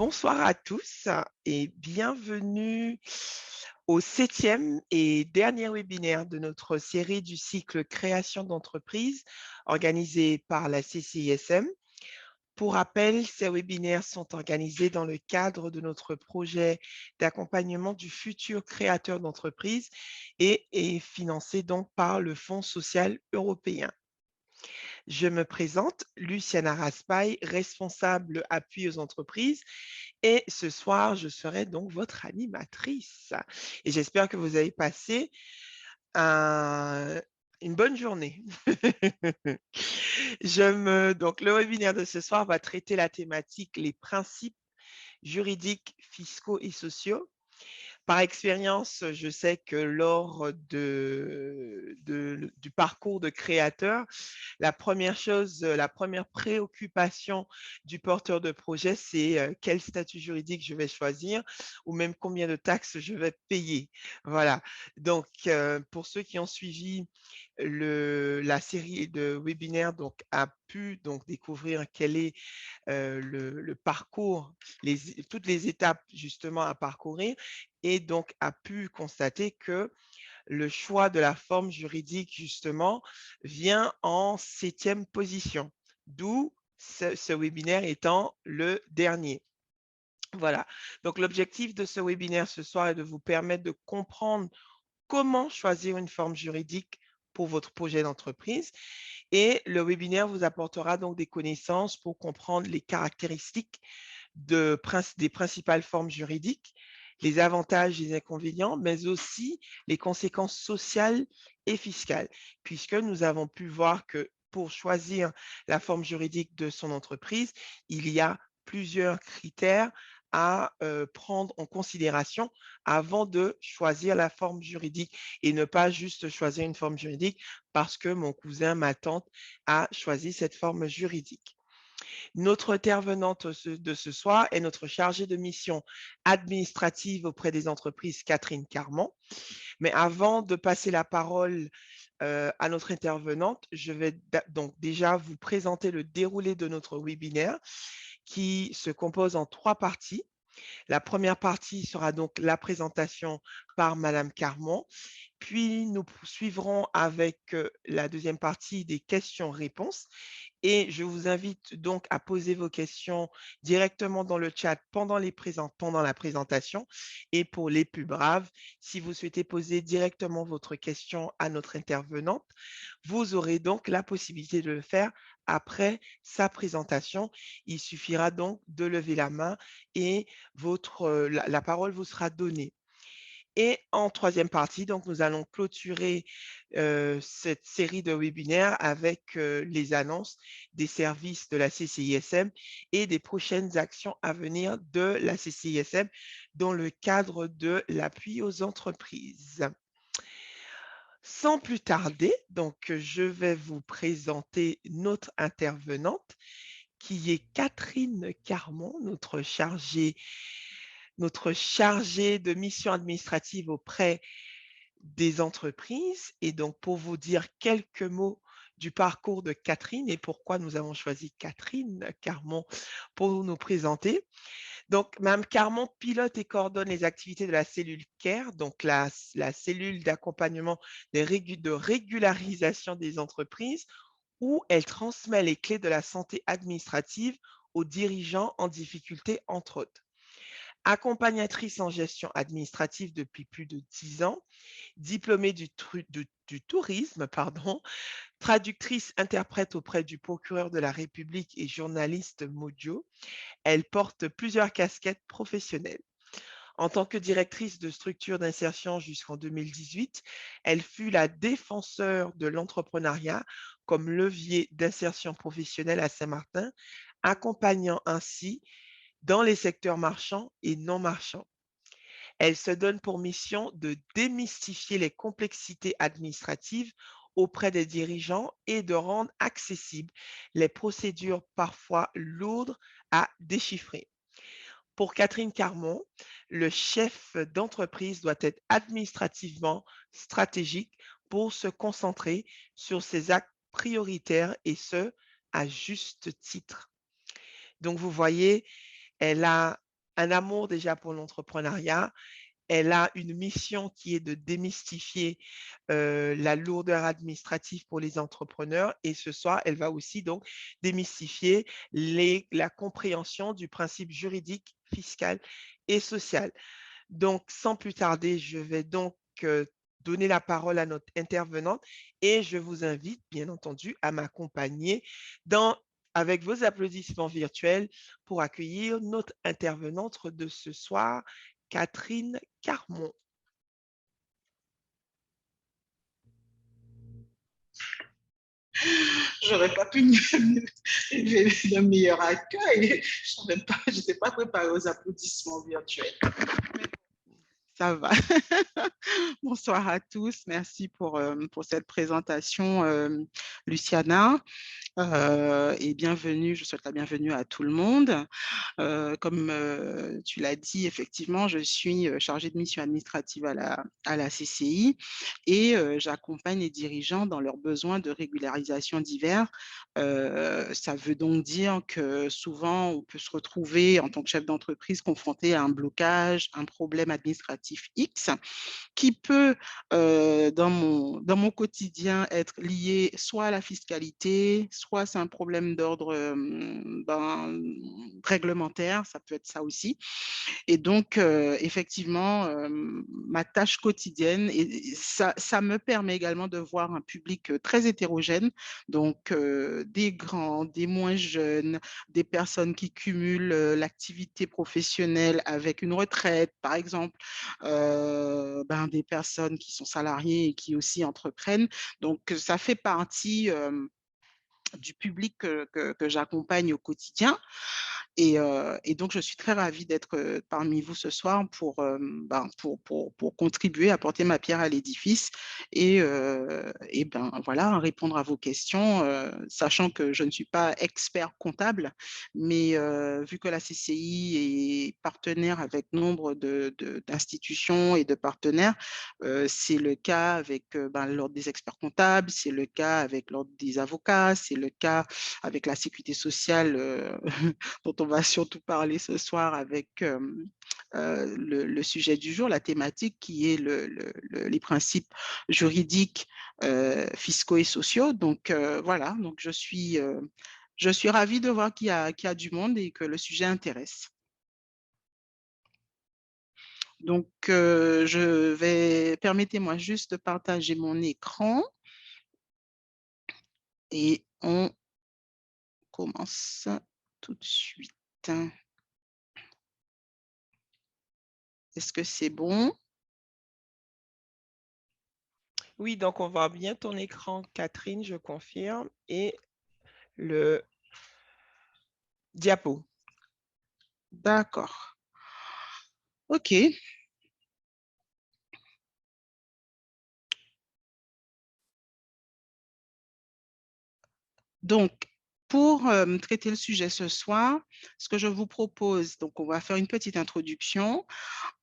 Bonsoir à tous et bienvenue au septième et dernier webinaire de notre série du cycle création d'entreprise organisé par la CCISM. Pour rappel, ces webinaires sont organisés dans le cadre de notre projet d'accompagnement du futur créateur d'entreprise et est financé donc par le Fonds social européen. Je me présente, Luciana Raspail, responsable appui aux entreprises et ce soir, je serai donc votre animatrice et j'espère que vous avez passé un une bonne journée. Donc le webinaire de ce soir va traiter la thématique «Les principes juridiques, fiscaux et sociaux». Par expérience, je sais que lors du parcours de créateur, la première chose, la première préoccupation du porteur de projet, c'est, quel statut juridique je vais choisir ou même combien de taxes je vais payer. Voilà, donc pour ceux qui ont suivi la série de webinaires, donc a pu donc découvrir quel est, le parcours, toutes les étapes justement à parcourir et donc a pu constater que le choix de la forme juridique, justement, vient en septième position, d'où ce webinaire étant le dernier. Voilà, donc l'objectif de ce webinaire ce soir est de vous permettre de comprendre comment choisir une forme juridique pour votre projet d'entreprise et le webinaire vous apportera donc des connaissances pour comprendre les caractéristiques des principales formes juridiques, les avantages et les inconvénients, mais aussi les conséquences sociales et fiscales, puisque nous avons pu voir que pour choisir la forme juridique de son entreprise, il y a plusieurs critères à prendre en considération avant de choisir la forme juridique et ne pas juste choisir une forme juridique parce que mon cousin, ma tante a choisi cette forme juridique. Notre intervenante de ce soir est notre chargée de mission administrative auprès des entreprises, Catherine Carman. Mais avant de passer la parole à notre intervenante, je vais donc déjà vous présenter le déroulé de notre webinaire qui se compose en trois parties. La première partie sera donc la présentation par Madame Carman, puis nous suivrons avec la deuxième partie des questions-réponses et je vous invite donc à poser vos questions directement dans le chat pendant la présentation. Et pour les plus braves, si vous souhaitez poser directement votre question à notre intervenante, vous aurez donc la possibilité de le faire après sa présentation. Il suffira donc de lever la main et la parole vous sera donnée. Et en troisième partie, donc nous allons clôturer, cette série de webinaires avec, les annonces des services de la CCISM et des prochaines actions à venir de la CCISM dans le cadre de l'appui aux entreprises. Sans plus tarder, donc, je vais vous présenter notre intervenante qui est Catherine Carman, notre chargée de mission administrative auprès des entreprises. Et donc, pour vous dire quelques mots du parcours de Catherine et pourquoi nous avons choisi Catherine Carman pour nous présenter. Donc, Mme Carman pilote et coordonne les activités de la cellule CARE, donc la cellule d'accompagnement de régularisation des entreprises, où elle transmet les clés de la santé administrative aux dirigeants en difficulté, entre autres. Accompagnatrice en gestion administrative depuis plus de 10 ans, diplômée du tourisme, pardon, traductrice interprète auprès du procureur de la République et journaliste Mojo, elle porte plusieurs casquettes professionnelles. En tant que directrice de structure d'insertion jusqu'en 2018, elle fut la défenseure de l'entrepreneuriat comme levier d'insertion professionnelle à Saint-Martin, accompagnant ainsi dans les secteurs marchands et non marchands. Elle se donne pour mission de démystifier les complexités administratives auprès des dirigeants et de rendre accessibles les procédures parfois lourdes à déchiffrer. Pour Catherine Carmon, le chef d'entreprise doit être administrativement stratégique pour se concentrer sur ses actes prioritaires et ce, à juste titre. Donc vous voyez, elle a un amour déjà pour l'entrepreneuriat. Elle a une mission qui est de démystifier la lourdeur administrative pour les entrepreneurs. Et ce soir, elle va aussi donc démystifier la compréhension du principe juridique, fiscal et social. Donc, sans plus tarder, je vais donc donner la parole à notre intervenante et je vous invite, bien entendu, à m'accompagner avec vos applaudissements virtuels pour accueillir notre intervenante de ce soir, Catherine Carmon. J'aurais pas pu de meilleur accueil. Je n'étais pas préparée aux applaudissements virtuels. Ça va. Bonsoir à tous. Merci pour cette présentation, Luciana. Et bienvenue, je souhaite la bienvenue à tout le monde. Comme tu l'as dit, effectivement, je suis chargée de mission administrative à la CCI et j'accompagne les dirigeants dans leurs besoins de régularisation divers. Ça veut donc dire que souvent, on peut se retrouver en tant que chef d'entreprise confronté à un blocage, un problème administratif X qui peut, dans mon quotidien, être lié soit à la fiscalité, soit c'est un problème d'ordre réglementaire, ça peut être ça aussi. Et donc, effectivement, ma tâche quotidienne, et ça me permet également de voir un public très hétérogène, donc des grands, des moins jeunes, des personnes qui cumulent l'activité professionnelle avec une retraite, par exemple, des personnes qui sont salariées et qui aussi entreprennent. Donc, ça fait partie du public que j'accompagne au quotidien. Et donc, je suis très ravie d'être parmi vous ce soir pour contribuer, apporter ma pierre à l'édifice et voilà, répondre à vos questions, sachant que je ne suis pas expert comptable, mais vu que la CCI est partenaire avec nombre d'institutions et de partenaires, c'est le cas avec l'Ordre des experts comptables, c'est le cas avec l'Ordre des avocats, c'est le cas avec la sécurité sociale dont on va surtout parler ce soir avec le sujet du jour, la thématique qui est les principes juridiques, fiscaux et sociaux. Donc voilà, donc je suis ravie de voir qu'il y a du monde et que le sujet intéresse. Donc, permettez-moi juste de partager mon écran et on commence tout de suite. Est-ce que c'est bon? Oui, donc on voit bien ton écran, Catherine, je confirme, et le diapo. D'accord. OK. Donc, pour traiter le sujet ce soir, ce que je vous propose, donc on va faire une petite introduction.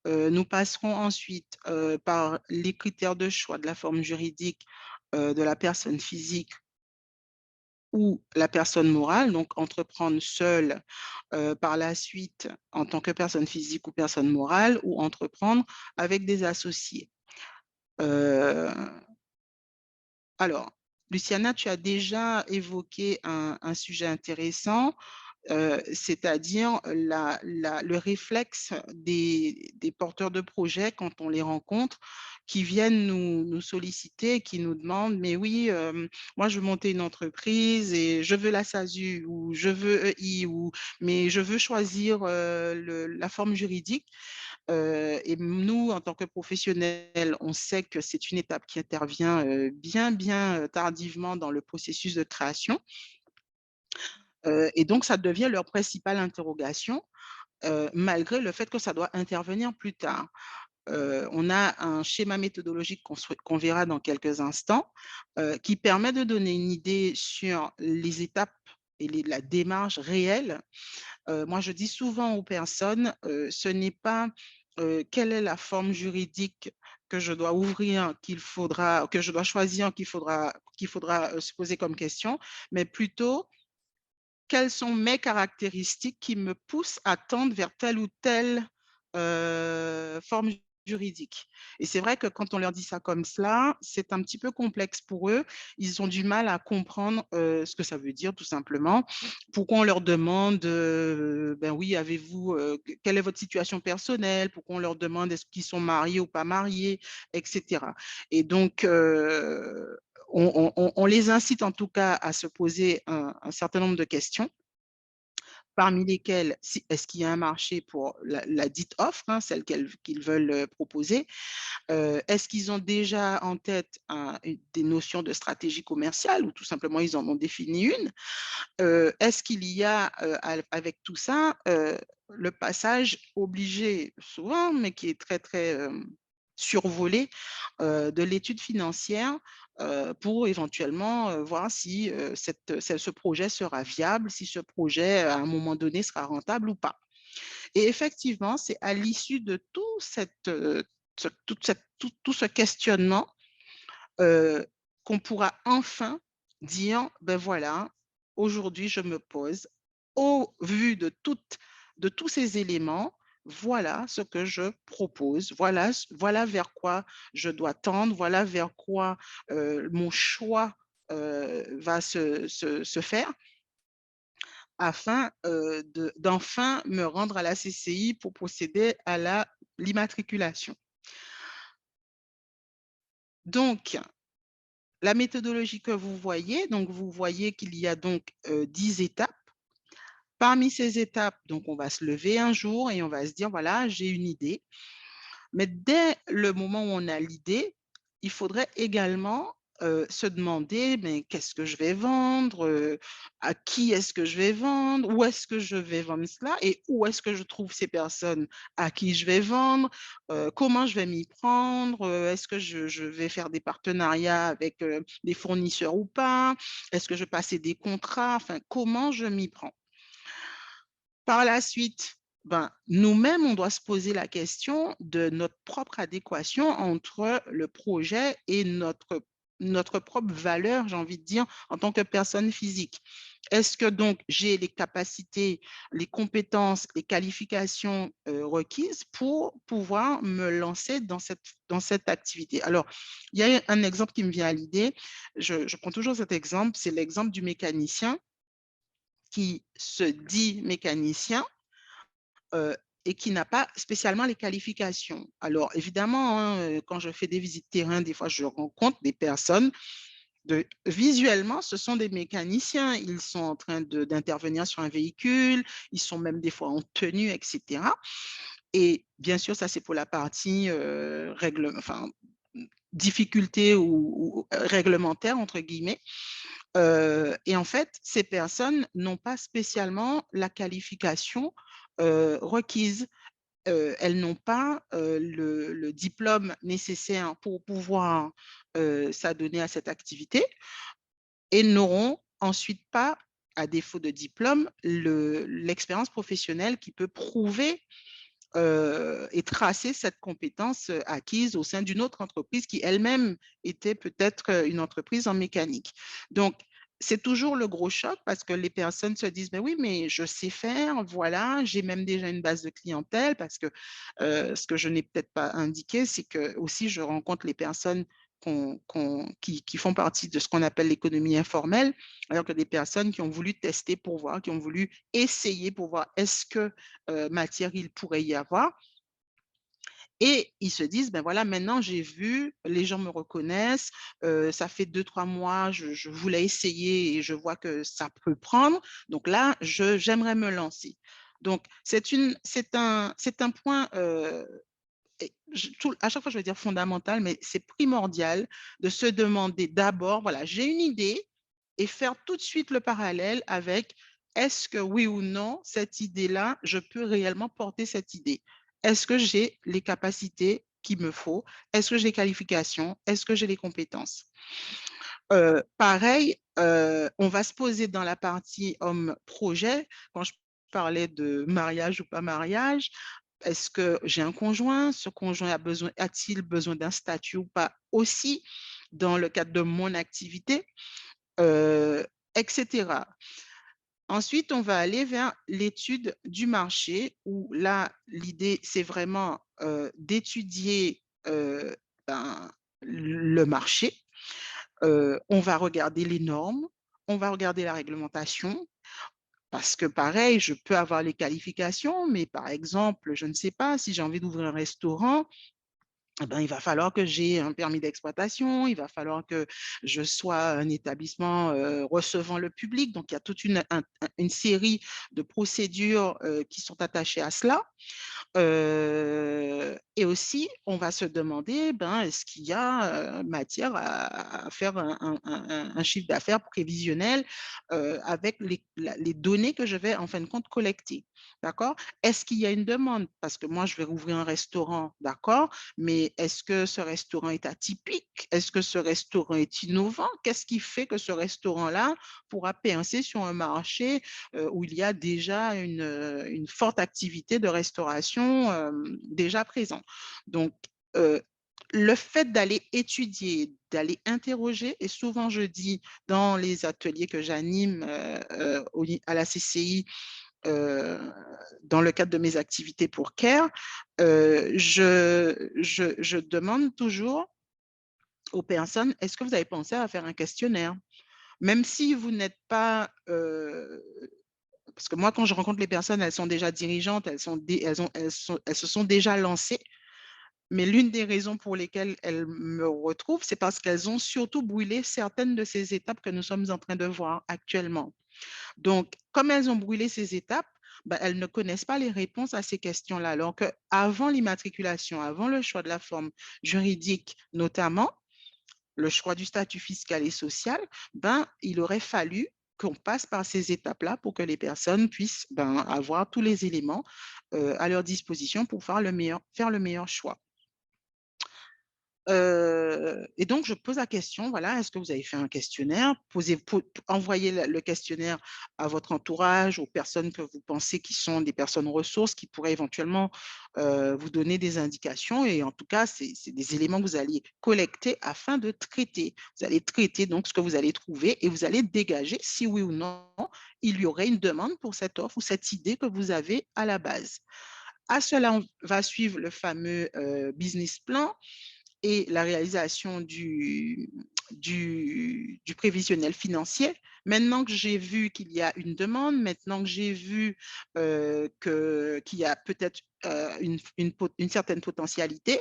Nous passerons ensuite par les critères de choix de la forme juridique de la personne physique ou la personne morale, donc entreprendre seul par la suite en tant que personne physique ou personne morale, ou entreprendre avec des associés. Alors, Luciana, tu as déjà évoqué un sujet intéressant, c'est-à-dire le réflexe des porteurs de projets quand on les rencontre, qui viennent nous solliciter, qui nous demandent, mais oui, moi je veux monter une entreprise et je veux la SASU ou je veux EI, mais je veux choisir la forme juridique. Et nous, en tant que professionnels, on sait que c'est une étape qui intervient bien tardivement dans le processus de création. Et donc, ça devient leur principale interrogation, malgré le fait que ça doit intervenir plus tard. On a un schéma méthodologique qu'on verra dans quelques instants, qui permet de donner une idée sur les étapes et la démarche réelle. Moi, je dis souvent aux personnes, ce n'est pas quelle est la forme juridique que je dois ouvrir, que je dois choisir, qu'il faudra se poser comme question, mais plutôt quelles sont mes caractéristiques qui me poussent à tendre vers telle ou telle forme juridique. Et c'est vrai que quand on leur dit ça comme cela, c'est un petit peu complexe pour eux. Ils ont du mal à comprendre ce que ça veut dire, tout simplement. Pourquoi on leur demande, ben oui, avez-vous, quelle est votre situation personnelle? Pourquoi on leur demande est-ce qu'ils sont mariés ou pas mariés, etc. Et donc, on les incite en tout cas à se poser un certain nombre de questions, parmi lesquelles, est-ce qu'il y a un marché pour la dite offre, hein, celle qu'ils veulent proposer? Est-ce qu'ils ont déjà en tête des notions de stratégie commerciale ou tout simplement ils en ont défini une? Est-ce qu'il y a avec tout ça le passage obligé souvent, mais qui est très, très survolé, de l'étude financière pour éventuellement voir si ce projet sera viable, si ce projet à un moment donné sera rentable ou pas. Et effectivement, c'est à l'issue de tout ce questionnement qu'on pourra enfin dire, ben voilà, aujourd'hui, je me pose, au vu de tous ces éléments, voilà ce que je propose, voilà vers quoi je dois tendre, voilà vers quoi mon choix va se faire afin d'enfin me rendre à la CCI pour procéder à l'immatriculation. Donc, la méthodologie que vous voyez, donc vous voyez qu'il y a donc 10 étapes. Parmi ces étapes, donc on va se lever un jour et on va se dire, voilà, j'ai une idée. Mais dès le moment où on a l'idée, il faudrait également se demander, mais qu'est-ce que je vais vendre? À qui est-ce que je vais vendre? Où est-ce que je vais vendre cela? Et où est-ce que je trouve ces personnes à qui je vais vendre? Comment je vais m'y prendre? Est-ce que je vais faire des partenariats avec des fournisseurs ou pas? Est-ce que je vais passer des contrats? Enfin, comment je m'y prends? Par la suite, ben, nous-mêmes, on doit se poser la question de notre propre adéquation entre le projet et notre propre valeur, j'ai envie de dire, en tant que personne physique. Est-ce que donc j'ai les capacités, les compétences, les qualifications requises pour pouvoir me lancer dans cette activité? Alors, il y a un exemple qui me vient à l'idée. Je prends toujours cet exemple, c'est l'exemple du mécanicien qui se dit mécanicien, heu et qui n'a pas spécialement les qualifications. Alors évidemment, hein, quand je fais des visites terrain, des fois je rencontre des personnes visuellement, ce sont des mécaniciens. Ils sont en train d'intervenir sur un véhicule, ils sont même des fois en tenue et cetera, et bien sûr, ça c'est pour la partie, enfin, difficulté ou «réglementaire» entre guillemets. Et en fait, ces personnes n'ont pas spécialement la qualification requise. Elles n'ont pas le diplôme nécessaire pour pouvoir s'adonner à cette activité et n'auront ensuite pas, à défaut de diplôme, l'expérience professionnelle qui peut prouver et tracer cette compétence acquise au sein d'une autre entreprise qui elle-même était peut-être une entreprise en mécanique. Donc, c'est toujours le gros choc parce que les personnes se disent, ben oui, mais je sais faire, voilà, j'ai même déjà une base de clientèle parce que ce que je n'ai peut-être pas indiqué, c'est que aussi je rencontre les personnes qui font partie de ce qu'on appelle l'économie informelle, alors que des personnes qui ont voulu tester pour voir, qui ont voulu essayer pour voir est-ce que matière il pourrait y avoir. Et ils se disent, ben voilà, maintenant j'ai vu, les gens me reconnaissent, ça fait 2 3 mois, je voulais essayer et je vois que ça peut prendre. Donc là, j'aimerais me lancer. Donc, c'est un point et à chaque fois, je vais dire fondamental, mais c'est primordial de se demander d'abord, voilà, j'ai une idée et faire tout de suite le parallèle avec est-ce que oui ou non, cette idée-là, je peux réellement porter cette idée? Est-ce que j'ai les capacités qu'il me faut? Est-ce que j'ai les qualifications? Est-ce que j'ai les compétences? Pareil, on va se poser dans la partie homme projet, quand je parlais de mariage ou pas mariage, est-ce que j'ai un conjoint? Ce conjoint a-t-il besoin d'un statut ou pas aussi dans le cadre de mon activité? Et cetera. Ensuite, on va aller vers l'étude du marché où là, l'idée, c'est vraiment, d'étudier, ben, le marché. On va regarder les normes, on va regarder la réglementation parce que pareil, je peux avoir les qualifications, mais par exemple, je ne sais pas, si j'ai envie d'ouvrir un restaurant, eh ben, il va falloir que j'ai un permis d'exploitation, il va falloir que je sois un établissement, recevant le public. Donc il y a toute une série de procédures, qui sont attachées à cela. Et aussi, on va se demander, ben, est-ce qu'il y a, matière à faire un chiffre d'affaires prévisionnel, avec les données que je vais en fin de compte collecter, d'accord? Est-ce qu'il y a une demande? Parce que moi, je vais rouvrir un restaurant, d'accord, mais est-ce que ce restaurant est atypique? Est-ce que ce restaurant est innovant? Qu'est-ce qui fait que ce restaurant-là pourra percer sur un marché où il y a déjà une forte activité de restauration déjà présente. Donc, le fait d'aller étudier, d'aller interroger, et souvent je dis dans les ateliers que j'anime à la CCI, dans le cadre de mes activités pour CARE, je demande toujours aux personnes, est-ce que vous avez pensé à faire un questionnaire? Même si vous n'êtes pas parce que moi, quand je rencontre les personnes, elles sont déjà dirigeantes, elles se sont déjà lancées. Mais l'une des raisons pour lesquelles elles me retrouvent, c'est parce qu'elles ont surtout brûlé certaines de ces étapes que nous sommes en train de voir actuellement. Donc, comme elles ont brûlé ces étapes, bah, elles ne connaissent pas les réponses à ces questions-là. Alors qu'avant l'immatriculation, avant le choix de la forme juridique notamment, le choix du statut fiscal et social, ben, il aurait fallu qu'on passe par ces étapes-là pour que les personnes puissent ben, avoir tous les éléments à leur disposition pour faire le meilleur choix. Et donc, je pose la question, voilà, est-ce que vous avez fait un questionnaire? Envoyez le questionnaire à votre entourage, aux personnes que vous pensez qui sont des personnes ressources, qui pourraient éventuellement vous donner des indications. Et en tout cas, c'est des éléments que vous allez collecter afin de traiter. Vous allez traiter donc ce que vous allez trouver et vous allez dégager si oui ou non il y aurait une demande pour cette offre ou cette idée que vous avez à la base. À cela, on va suivre le fameux business plan et la réalisation du prévisionnel financier. Maintenant que j'ai vu qu'il y a une demande, maintenant que j'ai vu qu'il y a peut-être une certaine potentialité,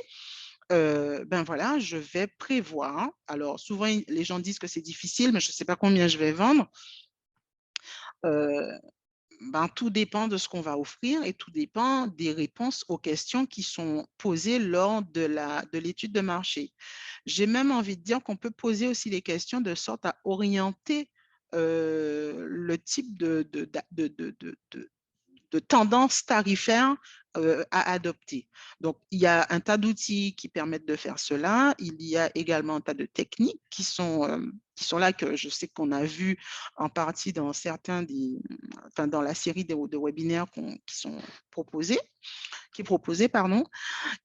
ben voilà, je vais prévoir. Alors souvent, les gens disent que c'est difficile, mais je ne sais pas combien je vais vendre. Euh, Ben, tout dépend de ce qu'on va offrir et tout dépend des réponses aux questions qui sont posées lors de l'étude de marché. J'ai même envie de dire qu'on peut poser aussi les questions de sorte à orienter le type de tendance tarifaire à adopter. Donc, il y a un tas d'outils qui permettent de faire cela. Il y a également un tas de techniques qui sont là, que je sais qu'on a vu en partie dans enfin, dans la série de webinaires qui sont proposés, pardon.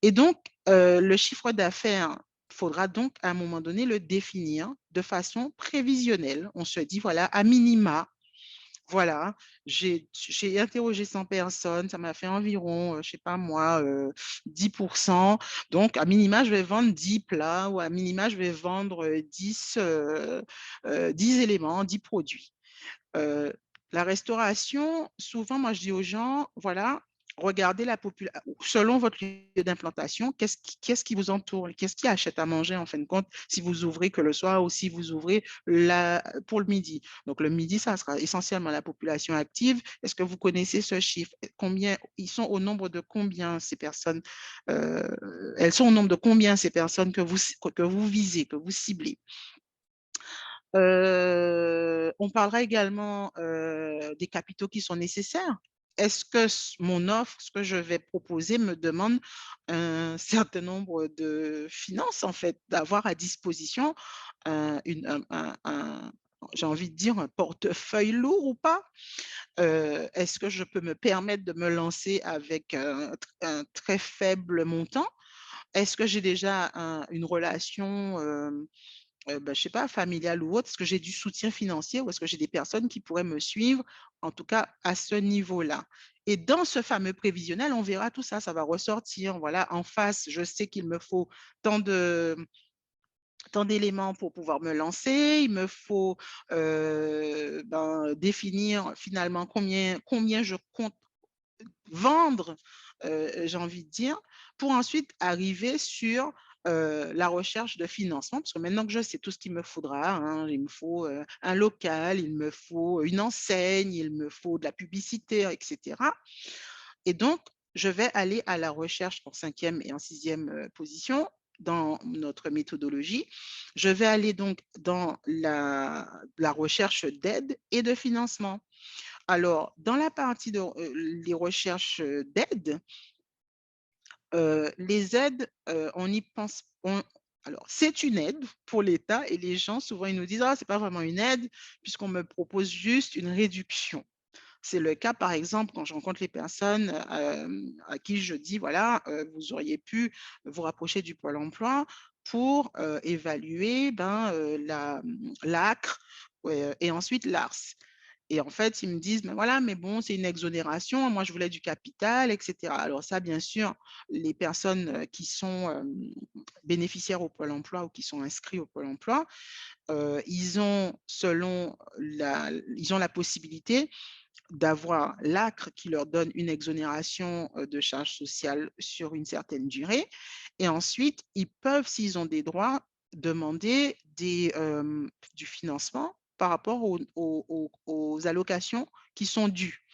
Et donc, le chiffre d'affaires, il faudra donc à un moment donné le définir de façon prévisionnelle. On se dit, voilà, à minima, voilà, j'ai interrogé 100 personnes, ça m'a fait environ, je ne sais pas moi, 10%. Donc, à minima, je vais vendre 10 plats ou à minima, je vais vendre 10 éléments, 10 produits. Euh, la restauration, souvent, moi, je dis aux gens, voilà, regardez la population, selon votre lieu d'implantation, qu'est-ce qui vous entoure, qu'est-ce qui achète à manger, en fin de compte, si vous ouvrez que le soir ou si vous ouvrez pour le midi. Donc, le midi, ça sera essentiellement la population active. Est-ce que vous connaissez ce chiffre? Combien, ils sont au nombre de combien ces personnes, euh, elles sont au nombre de combien ces personnes que vous visez, que vous ciblez? On parlera également des capitaux qui sont nécessaires. Est-ce que mon offre, ce que je vais proposer, me demande un certain nombre de finances, en fait, d'avoir à disposition j'ai envie de dire, un portefeuille lourd ou pas? Est-ce que je peux me permettre de me lancer avec un très faible montant? Est-ce que j'ai déjà une relation bah, je sais pas, familiale ou autre? Est-ce que j'ai du soutien financier ou est-ce que j'ai des personnes qui pourraient me suivre, en tout cas à ce niveau-là? Et dans ce fameux prévisionnel, on verra tout ça, ça va ressortir. Voilà, en face, je sais qu'il me faut tant de tant d'éléments pour pouvoir me lancer. Il me faut, ben, définir finalement combien je compte vendre, j'ai envie de dire, pour ensuite arriver sur, la recherche de financement. Parce que maintenant que je sais tout ce qu'il me faudra, hein, il me faut, un local, il me faut une enseigne, il me faut de la publicité et cetera. Et donc, je vais aller à la recherche en cinquième et en sixième position dans notre méthodologie. Je vais aller donc dans la recherche d'aide et de financement. Alors, dans la partie de les recherches d'aide, les aides, on y pense alors c'est une aide pour l'État et les gens souvent ils nous disent: «Ah, c'est pas vraiment une aide puisqu'on me propose juste une réduction». C'est le cas, par exemple, quand je rencontre les personnes, à qui je dis: «Voilà, vous auriez pu vous rapprocher du Pôle emploi pour, évaluer, ben, l'ACRE, ouais, et ensuite l'ARS». Et en fait, ils me disent: «Mais voilà, mais bon, c'est une exonération, moi je voulais du capital et cetera». Alors ça, bien sûr, les personnes, qui sont, bénéficiaires au Pôle emploi ou qui sont inscrits au Pôle emploi, ils ont la possibilité d'avoir l'ACRE qui leur donne une exonération, de charges sociales sur une certaine durée et ensuite ils peuvent, s'ils ont des droits, demander du financement par rapport aux allocations qui sont dues.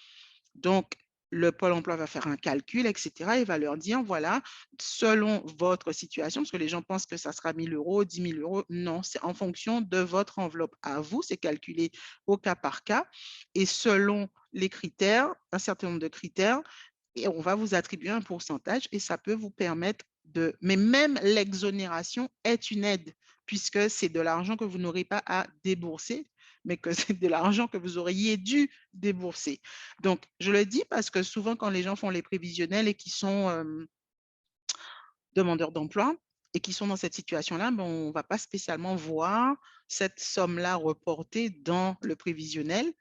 Donc le Pôle emploi va faire un calcul et cetera et va leur dire: «Voilà, selon votre situation», parce que les gens pensent que ça sera 1 000 €, 10 000 €. Non, c'est en fonction de votre enveloppe à vous, c'est calculé au cas par cas et selon les critères, un certain nombre de critères et on va vous attribuer un pourcentage et ça peut vous permettre mais même l'exonération est une aide puisque c'est de l'argent que vous n'aurez pas à débourser, mais que c'est de l'argent que vous auriez dû débourser. Donc je le dis parce que souvent quand les gens font les prévisionnels et qui sont, demandeurs d'emploi et qui sont dans cette situation-là, ben, on ne va pas spécialement voir cette somme-là reportée dans le prévisionnel,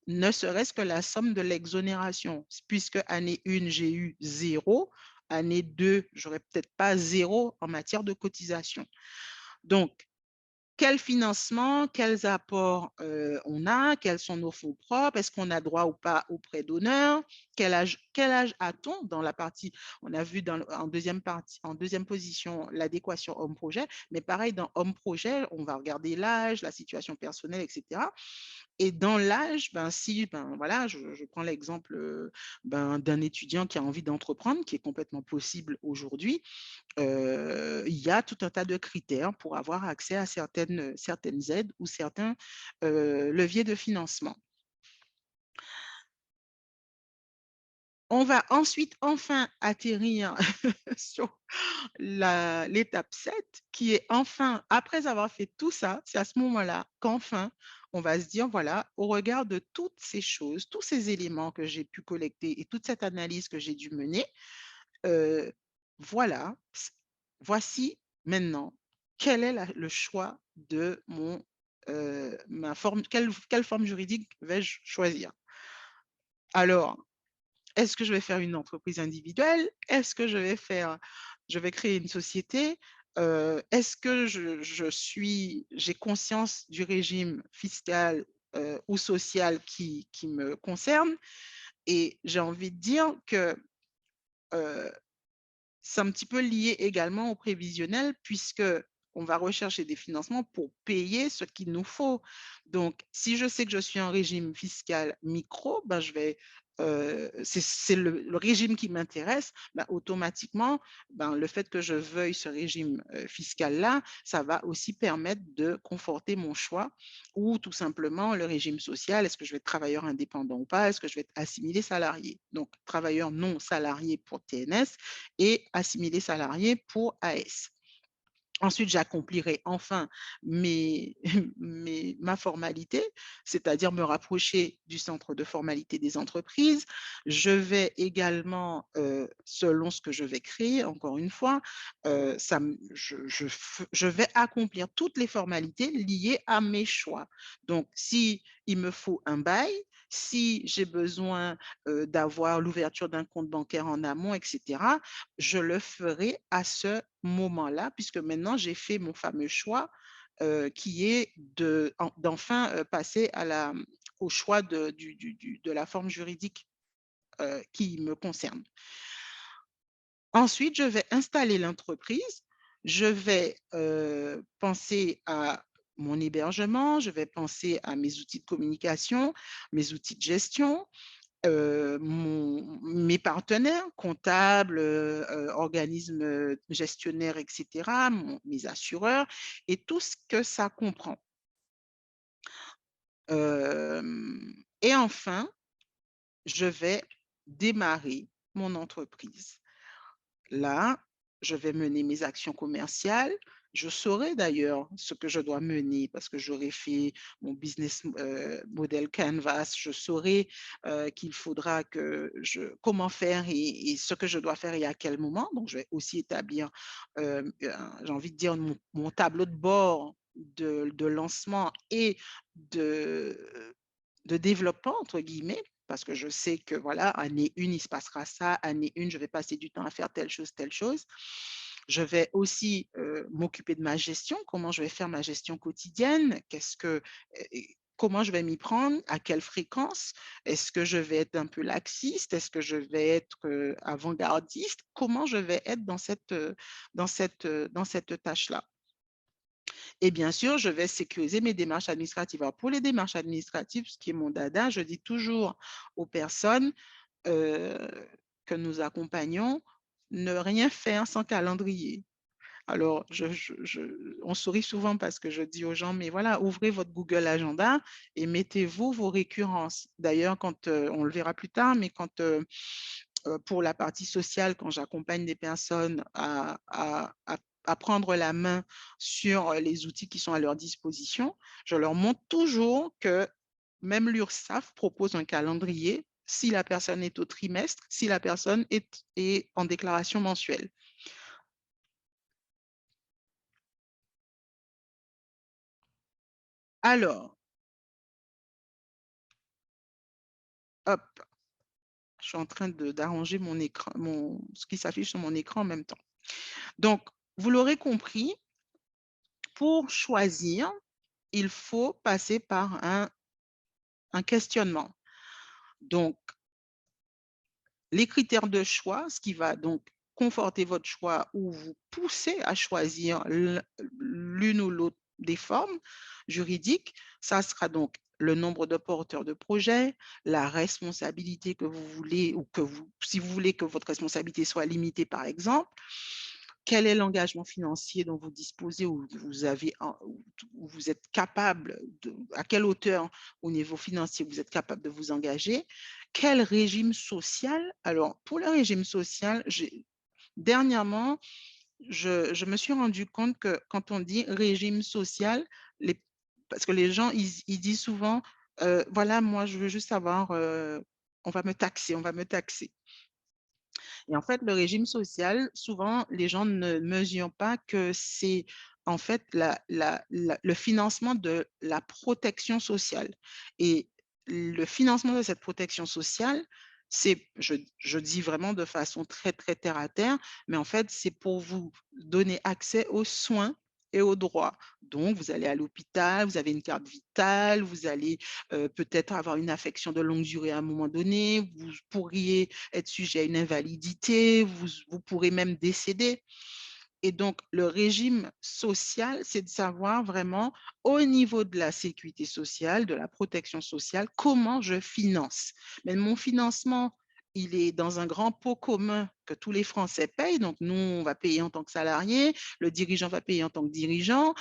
ne serait-ce que la somme de l'exonération. Puisque année 1, j'ai eu 0, année 2, j'aurais peut-être pas 0 en matière de cotisation. Donc quel financement, quels apports, on a? Quels sont nos fonds propres? Est-ce qu'on a droit ou pas au prêt d'honneur? Quel âge a-t-on dans la partie on a vu en deuxième partie en deuxième position l'adéquation homme-projet, mais pareil dans homme-projet, on va regarder l'âge, la situation personnelle et cetera. Et dans l'âge, ben, si, ben, voilà, je prends l'exemple, ben, d'un étudiant qui a envie d'entreprendre, qui est complètement possible aujourd'hui. Il y a tout un tas de critères pour avoir accès à certaines aides ou certains, leviers de financement. On va ensuite enfin atterrir sur l'étape 7, qui est enfin, après avoir fait tout ça, c'est à ce moment-là qu'enfin on va se dire: «Voilà, au regard de toutes ces choses, tous ces éléments que j'ai pu collecter et toute cette analyse que j'ai dû mener, Heu, voilà, voici maintenant quel est le choix de ma forme, quelle forme juridique vais-je choisir? Alors, est-ce que je vais faire une entreprise individuelle? Est-ce que je vais créer une société? Est-ce que j'ai conscience du régime fiscal, ou social qui me concerne? Et j'ai envie de dire que, heu c'est un petit peu lié également au prévisionnel puisque on va rechercher des financements pour payer ce qu'il nous faut. Donc, si je sais que je suis en régime fiscal micro, ben, c'est le régime qui m'intéresse, ben, automatiquement, ben, le fait que je veuille ce régime fiscal-là, ça va aussi permettre de conforter mon choix ou tout simplement le régime social. Est-ce que je vais être travailleur indépendant ou pas? Est-ce que je vais être assimilé salarié? Donc, travailleur non salarié pour TNS et assimilé salarié pour AS. Ensuite, j'accomplirai enfin ma formalité, c'est-à-dire me rapprocher du centre de formalité des entreprises. Je vais également, selon ce que je vais créer, encore une fois, je vais accomplir toutes les formalités liées à mes choix. Donc, si il me faut un bail, si j'ai besoin d'avoir l'ouverture d'un compte bancaire en amont, etc., je le ferai à ce moment-là, puisque maintenant j'ai fait mon fameux choix qui est d'enfin passer au choix de la forme juridique qui me concerne. Ensuite, je vais installer l'entreprise, je vais penser à mon hébergement, je vais penser à mes outils de communication, mes outils de gestion, mes partenaires comptables, organismes gestionnaires, etc., mes assureurs et tout ce que ça comprend. Et enfin, je vais démarrer mon entreprise. Là, je vais mener mes actions commerciales. Je saurai d'ailleurs ce que je dois mener parce que j'aurai fait mon business model canvas. Je saurai qu'il faudra comment faire et ce que je dois faire et à quel moment. Donc, je vais aussi établir, j'ai envie de dire, mon tableau de bord de lancement et de développement, entre guillemets, parce que je sais que voilà, année 1, il se passera ça, année 1, je vais passer du temps à faire telle chose, telle chose. Je vais aussi m'occuper de ma gestion, comment je vais faire ma gestion quotidienne, comment je vais m'y prendre, à quelle fréquence, est-ce que je vais être un peu laxiste, est-ce que je vais être avant-gardiste, comment je vais être dans cette tâche-là. Et bien sûr, je vais sécuriser mes démarches administratives. Alors, pour les démarches administratives, ce qui est mon dada, je dis toujours aux personnes que nous accompagnons, ne rien faire sans calendrier. Alors, on sourit souvent parce que je dis aux gens, mais voilà, ouvrez votre Google Agenda et mettez-vous vos récurrences. D'ailleurs, on le verra plus tard, mais pour la partie sociale, quand j'accompagne des personnes à prendre la main sur les outils qui sont à leur disposition, je leur montre toujours que même l'URSSAF propose un calendrier si la personne est au trimestre, si la personne est en déclaration mensuelle. Alors, hop, je suis en train d'arranger mon écran, ce qui s'affiche sur mon écran en même temps. Donc, vous l'aurez compris, pour choisir, il faut passer par un questionnement. Donc, les critères de choix, ce qui va donc conforter votre choix ou vous pousser à choisir l'une ou l'autre des formes juridiques, ça sera donc le nombre de porteurs de projet, la responsabilité que vous voulez ou si vous voulez que votre responsabilité soit limitée par exemple, quel est l'engagement financier dont vous disposez ou où vous êtes capable, à quelle hauteur au niveau financier vous êtes capable de vous engager, quel régime social. Alors, pour le régime social, dernièrement, je me suis rendu compte que quand on dit régime social, parce que les gens, ils disent souvent, voilà, moi, je veux juste avoir, on va me taxer, on va me taxer. Et en fait, le régime social, souvent, les gens ne mesurent pas que c'est en fait le financement de la protection sociale. Et le financement de cette protection sociale, je dis vraiment de façon très, très terre à terre, mais en fait, c'est pour vous donner accès aux soins et aux droits. Donc, vous allez à l'hôpital, vous avez une carte vitale, vous allez peut-être avoir une affection de longue durée à un moment donné, vous pourriez être sujet à une invalidité, vous pourrez même décéder. Et donc, le régime social, c'est de savoir vraiment au niveau de la sécurité sociale, de la protection sociale, comment je finance. Mais mon financement, il est dans un grand pot commun que tous les Français payent. Donc, nous, on va payer en tant que salarié, le dirigeant va payer en tant que dirigeant.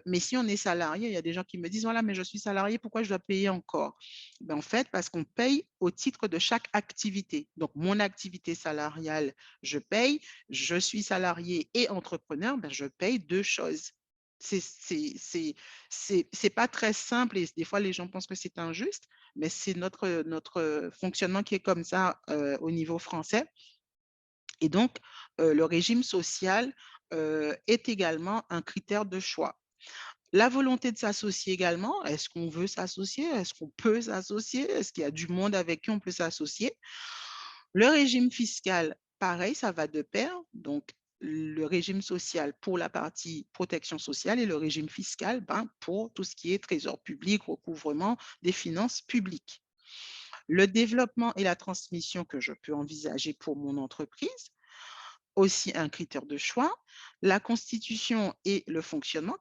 Mais si on est salarié, il y a des gens qui me disent, voilà, mais je suis salarié, pourquoi je dois payer encore? Ben, en fait, parce qu'on paye au titre de chaque activité. Donc, mon activité salariale, je paye. Je suis salarié et entrepreneur, ben, je paye deux choses. C'est pas très simple et des fois les gens pensent que c'est injuste, mais c'est notre fonctionnement qui est comme ça au niveau français. Et donc, le régime social est également un critère de choix. La volonté de s'associer également, est-ce qu'on veut s'associer? Est-ce qu'on peut s'associer? Est-ce qu'il y a du monde avec qui on peut s'associer? Le régime fiscal, pareil, ça va de pair. Donc, le régime social pour la partie protection sociale et le régime fiscal ben, pour tout ce qui est trésor public, recouvrement des finances publiques. Le développement et la transmission que je peux envisager pour mon entreprise, aussi un critère de choix. La constitution et le fonctionnement,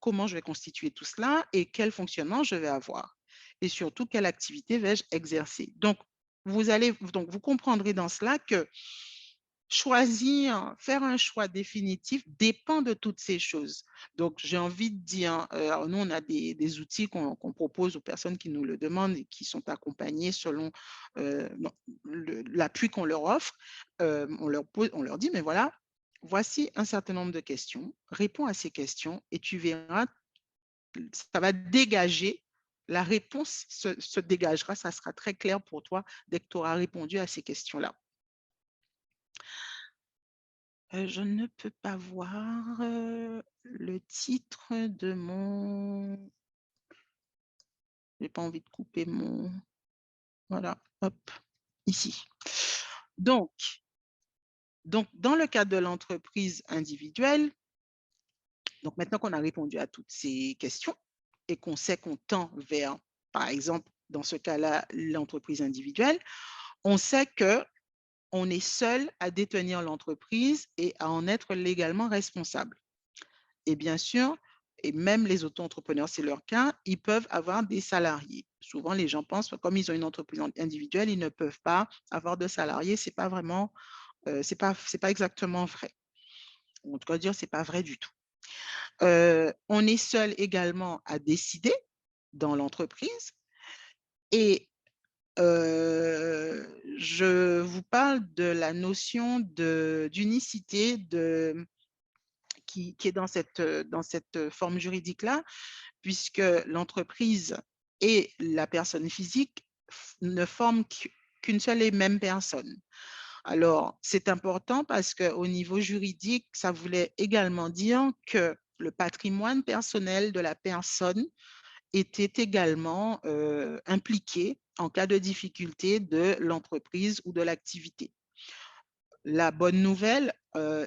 comment je vais constituer tout cela et quel fonctionnement je vais avoir. Et surtout, quelle activité vais-je exercer. Donc, vous comprendrez dans cela que choisir, faire un choix définitif dépend de toutes ces choses. Donc, j'ai envie de dire, alors nous, on a des outils qu'on propose aux personnes qui nous le demandent et qui sont accompagnées selon l'appui qu'on leur offre. On leur dit, mais voilà, voici un certain nombre de questions, réponds à ces questions et tu verras, ça va dégager, la réponse se dégagera, ça sera très clair pour toi dès que tu auras répondu à ces questions-là. Je ne peux pas voir le titre de mon... J'ai pas envie de couper mon... Voilà, hop, ici. Donc, dans le cadre de l'entreprise individuelle, donc maintenant qu'on a répondu à toutes ces questions et qu'on sait qu'on tend vers, par exemple, dans ce cas-là, l'entreprise individuelle, on sait que on est seul à détenir l'entreprise et à en être légalement responsable. Et bien sûr, et même les auto-entrepreneurs, c'est leur cas, ils peuvent avoir des salariés. Souvent, les gens pensent que comme ils ont une entreprise individuelle, ils ne peuvent pas avoir de salariés. C'est pas vraiment, c'est pas exactement vrai. En tout cas, dire c'est pas vrai du tout. On est seul également à décider dans l'entreprise. Et je vous parle de la notion d'unicité qui est dans cette forme juridique-là, puisque l'entreprise et la personne physique ne forment qu'une seule et même personne. Alors, c'est important parce qu'au niveau juridique, ça voulait également dire que le patrimoine personnel de la personne était également impliqué en cas de difficulté de l'entreprise ou de l'activité. La bonne nouvelle,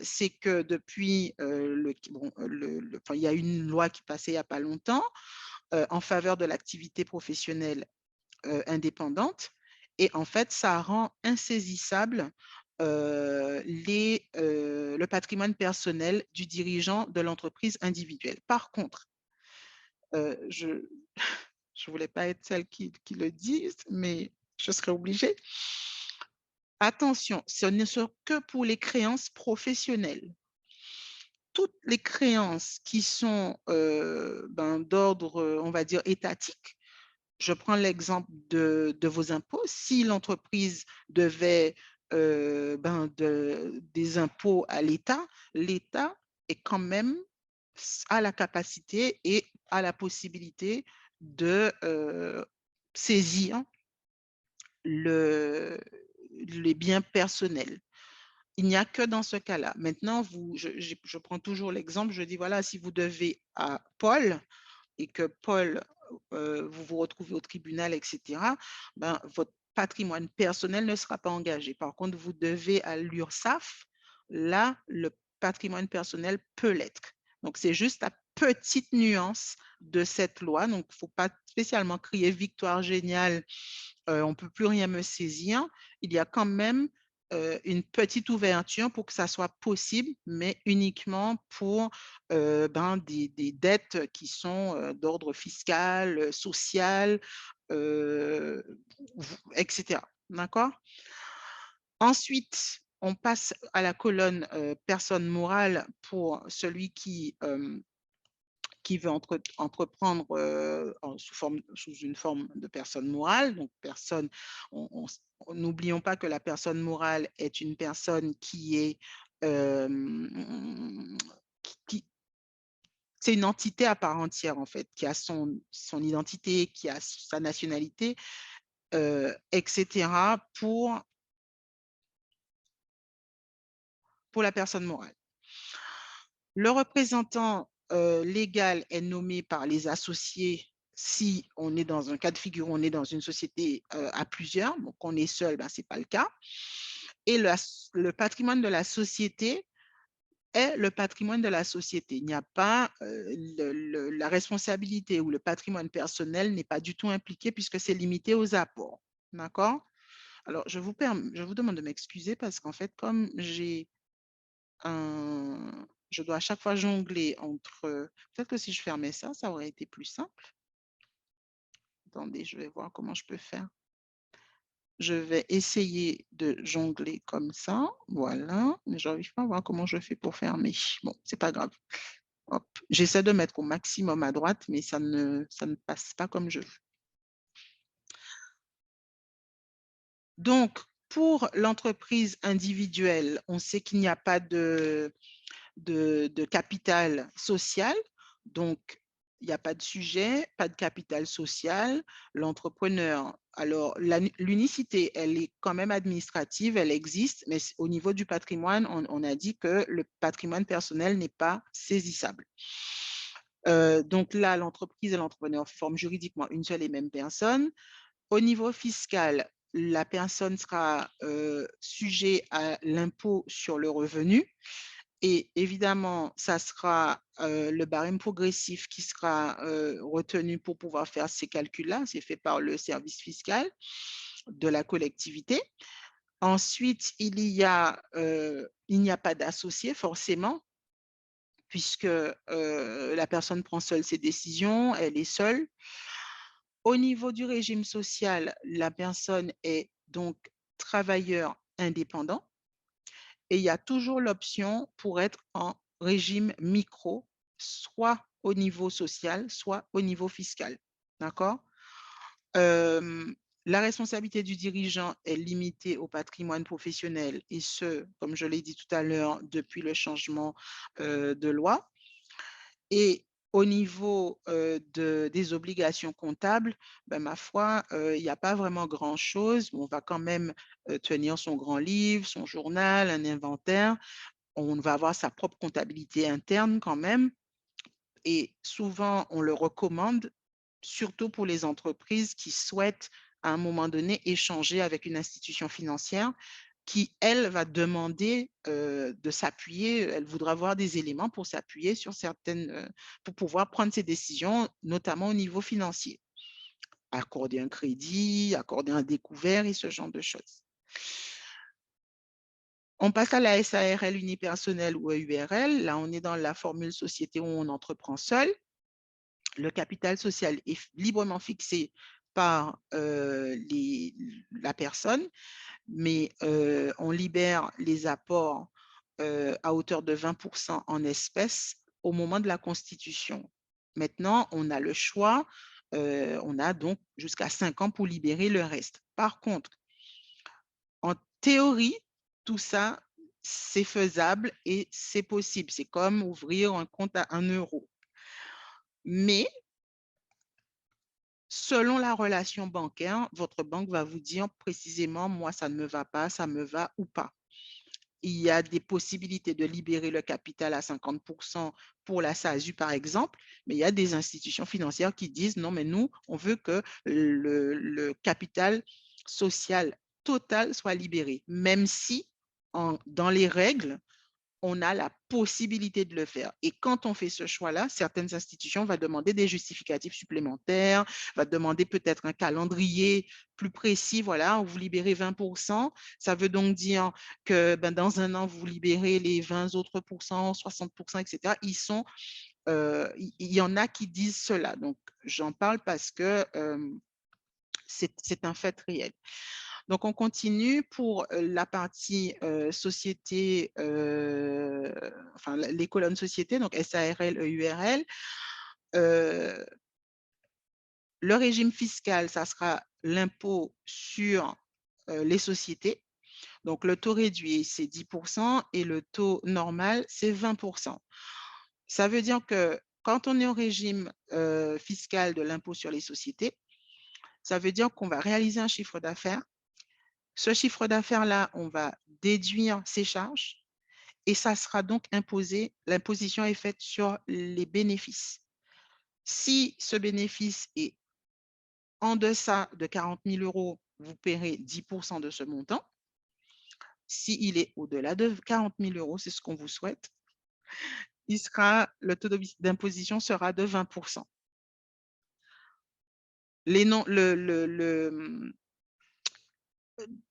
c'est que depuis, il y a une loi qui passait il n'y a pas longtemps en faveur de l'activité professionnelle indépendante. Et en fait, ça rend insaisissable le patrimoine personnel du dirigeant de l'entreprise individuelle. Par contre, je ne voulais pas être celle qui le dise, mais je serais obligée. Attention, ce ne sont que pour les créances professionnelles. Toutes les créances qui sont d'ordre, on va dire, étatique, je prends l'exemple de vos impôts. Si l'entreprise devait des impôts à l'État, l'État est quand même à la capacité et à la possibilité de saisir les biens personnels. Il n'y a que dans ce cas-là. Maintenant, je prends toujours l'exemple, je dis, voilà, si vous devez à Paul et que Paul, vous vous retrouvez au tribunal, etc., ben, votre patrimoine personnel ne sera pas engagé. Par contre, vous devez à l'URSSAF, là, le patrimoine personnel peut l'être. Donc, c'est juste la petite nuance de cette loi. Donc, il ne faut pas spécialement crier victoire géniale, on ne peut plus rien me saisir. Il y a quand même une petite ouverture pour que ça soit possible, mais uniquement pour des dettes qui sont d'ordre fiscal, social, etc. D'accord? Ensuite, on passe à la colonne personne morale pour celui qui veut entreprendre sous une forme de personne morale. Donc, n'oublions pas que la personne morale est une personne qui est euh, qui, c'est une entité à part entière, en fait, qui a son identité, qui a sa nationalité, etc. pour la personne morale. Le représentant légal est nommé par les associés si on est dans un cas de figure, on est dans une société à plusieurs, donc on est seul, ben, ce n'est pas le cas. Et le patrimoine de la société est le patrimoine de la société. Il n'y a pas la responsabilité ou le patrimoine personnel n'est pas du tout impliqué puisque c'est limité aux apports. D'accord? Alors, je vous demande de m'excuser parce qu'en fait, comme je dois à chaque fois jongler entre... Peut-être que si je fermais ça, ça aurait été plus simple. Attendez, je vais voir comment je peux faire. Je vais essayer de jongler comme ça. Voilà. Mais je n'arrive pas à voir comment je fais pour fermer. Bon, c'est pas grave. Hop. J'essaie de mettre au maximum à droite, mais ça ne passe pas comme je veux. Donc, pour l'entreprise individuelle, on sait qu'il n'y a pas de capital social. Donc, il n'y a pas de sujet, pas de capital social. L'entrepreneur, alors l'unicité, elle est quand même administrative, elle existe, mais au niveau du patrimoine, on a dit que le patrimoine personnel n'est pas saisissable. Donc là, l'entreprise et l'entrepreneur forment juridiquement une seule et même personne. Au niveau fiscal, la personne sera sujet à l'impôt sur le revenu. Et évidemment, ça sera le barème progressif qui sera retenu pour pouvoir faire ces calculs-là. C'est fait par le service fiscal de la collectivité. Ensuite, il n'y a pas d'associé forcément, puisque la personne prend seule ses décisions, elle est seule. Au niveau du régime social, la personne est donc travailleur indépendant. Et il y a toujours l'option pour être en régime micro, soit au niveau social, soit au niveau fiscal. D'accord? La responsabilité du dirigeant est limitée au patrimoine professionnel et ce, comme je l'ai dit tout à l'heure, depuis le changement de loi. Et au niveau des obligations comptables, ben, ma foi, il n'y a pas vraiment grand-chose. On va quand même tenir son grand livre, son journal, un inventaire. On va avoir sa propre comptabilité interne quand même. Et souvent, on le recommande, surtout pour les entreprises qui souhaitent à un moment donné échanger avec une institution financière qui, elle, va demander de s'appuyer, elle voudra avoir des éléments pour s'appuyer sur pour pouvoir prendre ses décisions, notamment au niveau financier. Accorder un crédit, accorder un découvert et ce genre de choses. On passe à la SARL unipersonnelle ou EURL. Là, on est dans la formule société où on entreprend seul. Le capital social est librement fixé par la personne, mais on libère les apports à hauteur de 20% en espèces au moment de la constitution. Maintenant, on a le choix, on a donc jusqu'à 5 ans pour libérer le reste. Par contre, en théorie, tout ça, c'est faisable et c'est possible. C'est comme ouvrir un compte à 1 euro. Mais selon la relation bancaire, votre banque va vous dire précisément, moi, ça ne me va pas, ça me va ou pas. Il y a des possibilités de libérer le capital à 50% pour la SASU, par exemple, mais il y a des institutions financières qui disent, non, mais nous, on veut que le capital social total soit libéré, même si dans les règles, on a la possibilité de le faire. Et quand on fait ce choix-là, certaines institutions vont demander des justificatifs supplémentaires, vont demander peut-être un calendrier plus précis, voilà, où vous libérez 20%. Ça veut donc dire que ben, dans un an, vous libérez les 20 autres pourcents, 60%, etc. Il y en a qui disent cela. Donc, j'en parle parce que c'est un fait réel. Donc, on continue pour la partie société, enfin les colonnes société, donc SARL, EURL. Le régime fiscal, ça sera l'impôt sur les sociétés. Donc, le taux réduit, c'est 10% et le taux normal, c'est 20%. Ça veut dire que quand on est au régime fiscal de l'impôt sur les sociétés, ça veut dire qu'on va réaliser un chiffre d'affaires. Ce chiffre d'affaires-là, on va déduire ses charges et ça sera donc imposé. L'imposition est faite sur les bénéfices. Si ce bénéfice est en deçà de 40 000 euros, vous paierez 10% de ce montant. S'il est au-delà de 40 000 euros, c'est ce qu'on vous souhaite, le taux d'imposition sera de 20%.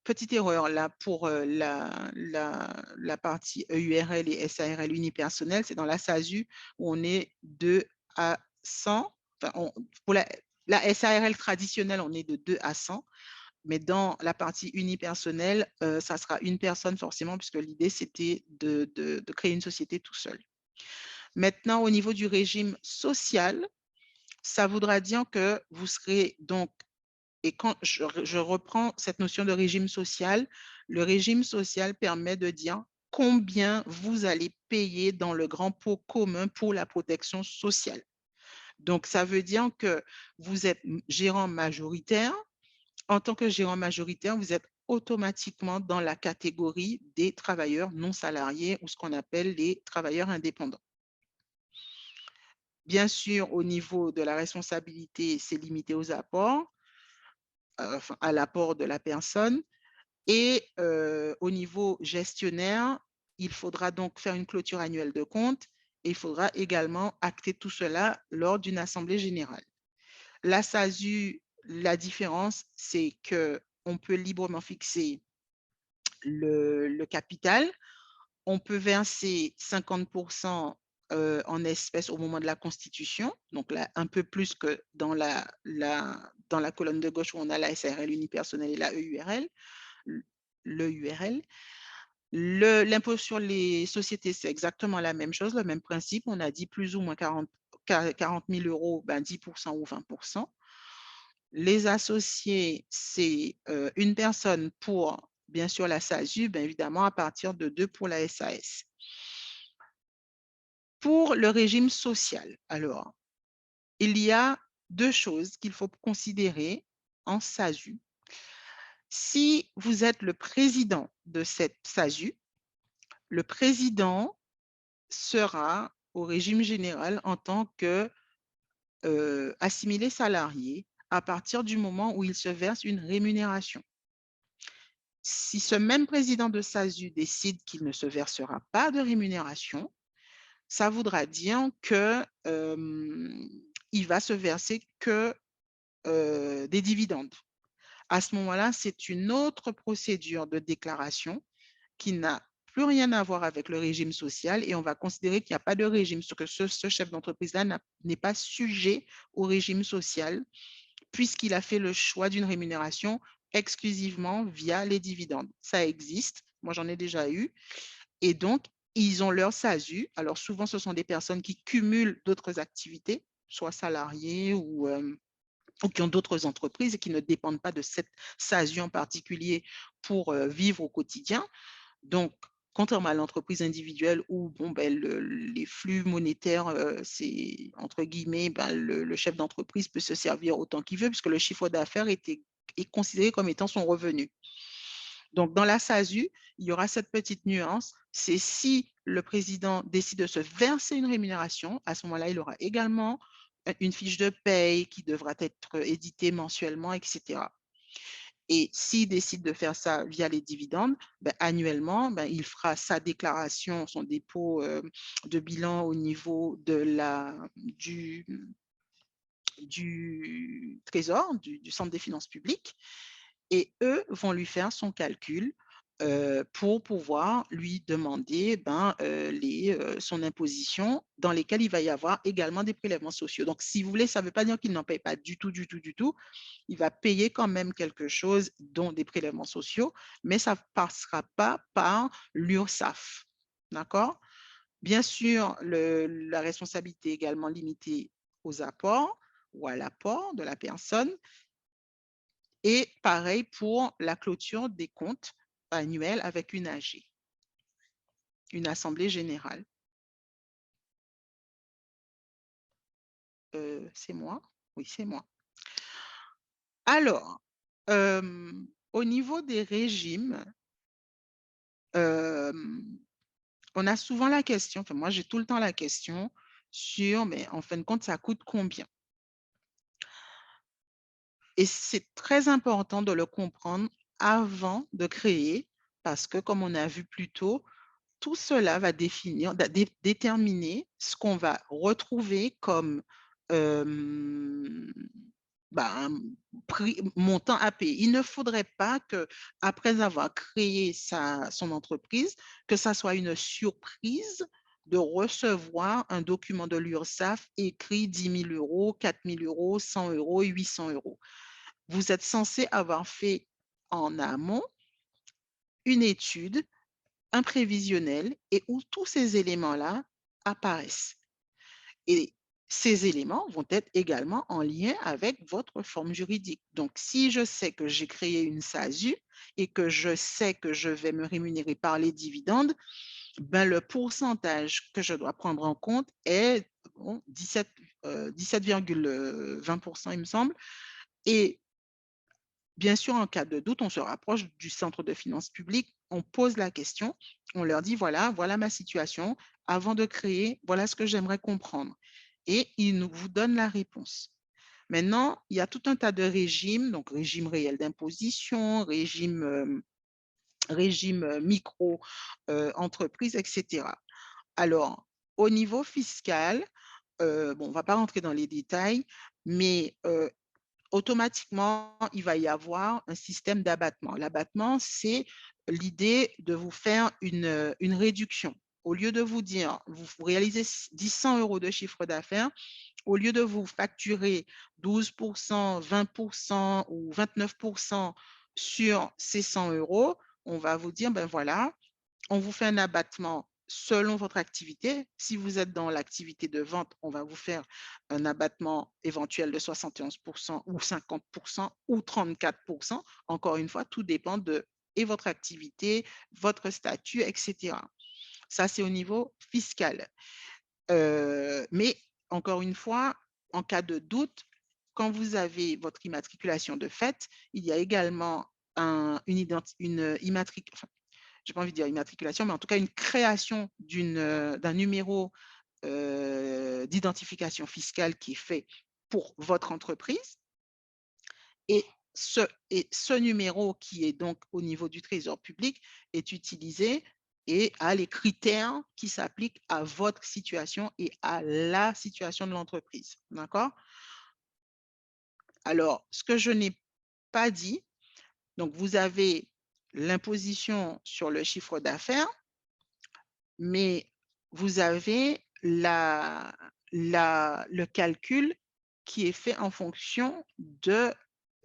Petite erreur là pour la partie EURL et SARL unipersonnel, c'est dans la SASU où on est 2 à 100. Enfin, pour la SARL traditionnelle, on est de 2 à 100. Mais dans la partie unipersonnelle, ça sera une personne forcément, puisque l'idée, c'était de créer une société tout seul. Maintenant, au niveau du régime social, ça voudra dire que vous serez donc, et quand je reprends cette notion de régime social, le régime social permet de dire combien vous allez payer dans le grand pot commun pour la protection sociale. Donc, ça veut dire que vous êtes gérant majoritaire. En tant que gérant majoritaire, vous êtes automatiquement dans la catégorie des travailleurs non salariés ou ce qu'on appelle les travailleurs indépendants. Bien sûr, au niveau de la responsabilité, c'est limité aux apports, à l'apport de la personne. Et au niveau gestionnaire, il faudra donc faire une clôture annuelle de compte et il faudra également acter tout cela lors d'une assemblée générale. La SASU, la différence, c'est qu'on peut librement fixer le capital. On peut verser 50% en espèces au moment de la constitution, donc là, un peu plus que dans dans la colonne de gauche où on a la SARL unipersonnelle et la EURL, l'EURL. L'impôt sur les sociétés, c'est exactement la même chose, le même principe. On a dit plus ou moins 40 000 euros, ben 10% ou 20%. Les associés, c'est une personne pour, bien sûr, la SASU, bien évidemment, à partir de 2 pour la SAS. Pour le régime social, alors, il y a 2 choses qu'il faut considérer en SASU. Si vous êtes le président de cette SASU, le président sera au régime général en tant que assimilé salarié à partir du moment où il se verse une rémunération. Si ce même président de SASU décide qu'il ne se versera pas de rémunération, ça voudra dire qu'il va se verser que des dividendes. À ce moment-là, c'est une autre procédure de déclaration qui n'a plus rien à voir avec le régime social et on va considérer qu'il n'y a pas de régime, que ce chef d'entreprise-là n'est pas sujet au régime social puisqu'il a fait le choix d'une rémunération exclusivement via les dividendes. Ça existe, moi j'en ai déjà eu, et donc ils ont leur SASU. Alors souvent, ce sont des personnes qui cumulent d'autres activités, soit salariés ou qui ont d'autres entreprises et qui ne dépendent pas de cette SASU en particulier pour vivre au quotidien. Donc, contrairement à l'entreprise individuelle où bon, ben, les flux monétaires, c'est entre guillemets, ben, le chef d'entreprise peut se servir autant qu'il veut puisque le chiffre d'affaires est considéré comme étant son revenu. Donc, dans la SASU, il y aura cette petite nuance, c'est si le président décide de se verser une rémunération, à ce moment-là, il aura également une fiche de paye qui devra être éditée mensuellement, etc. Et s'il décide de faire ça via les dividendes, ben, annuellement, ben, il fera sa déclaration, son dépôt de bilan au niveau du Trésor, du Centre des finances publiques, et eux vont lui faire son calcul pour pouvoir lui demander son imposition dans lesquelles il va y avoir également des prélèvements sociaux. Donc, si vous voulez, ça ne veut pas dire qu'il n'en paye pas du tout, du tout, du tout. Il va payer quand même quelque chose, dont des prélèvements sociaux, mais ça ne passera pas par l'URSSAF. D'accord? Bien sûr, la responsabilité est également limitée aux apports ou à l'apport de la personne. Et pareil pour la clôture des comptes annuels avec une AG, une assemblée générale. C'est moi? Oui, c'est moi. Alors, au niveau des régimes, on a souvent la question, enfin moi j'ai tout le temps la question sur, mais en fin de compte, ça coûte combien? Et c'est très important de le comprendre avant de créer, parce que comme on a vu plus tôt, tout cela va déterminer ce qu'on va retrouver comme un montant à payer. Il ne faudrait pas que, après avoir créé son entreprise, que ça soit une surprise de recevoir un document de l'URSSAF écrit 10 000 euros, 4 000 euros, 100 euros, 800 euros. Vous êtes censé avoir fait en amont une étude, un prévisionnel, et où tous ces éléments-là apparaissent. Et ces éléments vont être également en lien avec votre forme juridique. Donc, si je sais que j'ai créé une SASU et que je sais que je vais me rémunérer par les dividendes, le pourcentage que je dois prendre en compte est 17,20%, il me semble. Et bien sûr, en cas de doute, on se rapproche du centre de finances publiques, on pose la question, on leur dit, voilà ma situation, avant de créer, voilà ce que j'aimerais comprendre. Et ils vous donnent la réponse. Maintenant, il y a tout un tas de régimes, donc régime réel d'imposition, régime micro-entreprise, etc. Alors, au niveau fiscal, on ne va pas rentrer dans les détails, mais automatiquement, il va y avoir un système d'abattement. L'abattement, c'est l'idée de vous faire une réduction. Au lieu de vous dire, vous réalisez 100 euros de chiffre d'affaires, au lieu de vous facturer 12%, 20% ou 29% sur ces 100 euros, on va vous dire, ben voilà, on vous fait un abattement selon votre activité. Si vous êtes dans l'activité de vente, on va vous faire un abattement éventuel de 71% ou 50% ou 34%. Encore une fois, tout dépend de votre activité, votre statut, etc. Ça, c'est au niveau fiscal. Mais encore une fois, en cas de doute, quand vous avez votre immatriculation de fait, il y a également une immatriculation, enfin, j'ai pas envie de dire immatriculation, mais en tout cas une création d'un numéro d'identification fiscale qui est fait pour votre entreprise. Et ce numéro qui est donc au niveau du Trésor public est utilisé et a les critères qui s'appliquent à votre situation et à la situation de l'entreprise. D'accord? Alors, ce que je n'ai pas dit, donc vous avez l'imposition sur le chiffre d'affaires, mais vous avez le calcul qui est fait en fonction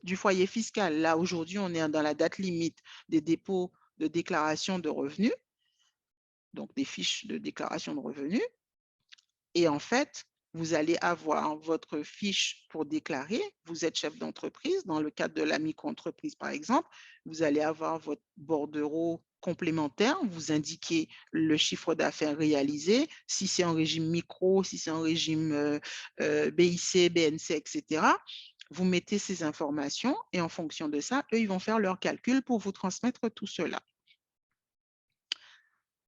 du foyer fiscal. Là, aujourd'hui, on est dans la date limite des dépôts de déclaration de revenus, donc des fiches de déclaration de revenus. Et en fait, vous allez avoir votre fiche pour déclarer. Vous êtes chef d'entreprise. Dans le cadre de la micro-entreprise, par exemple, vous allez avoir votre bordereau complémentaire. Vous indiquez le chiffre d'affaires réalisé, si c'est en régime micro, si c'est en régime BIC, BNC, etc. Vous mettez ces informations et en fonction de ça, eux, ils vont faire leur calcul pour vous transmettre tout cela.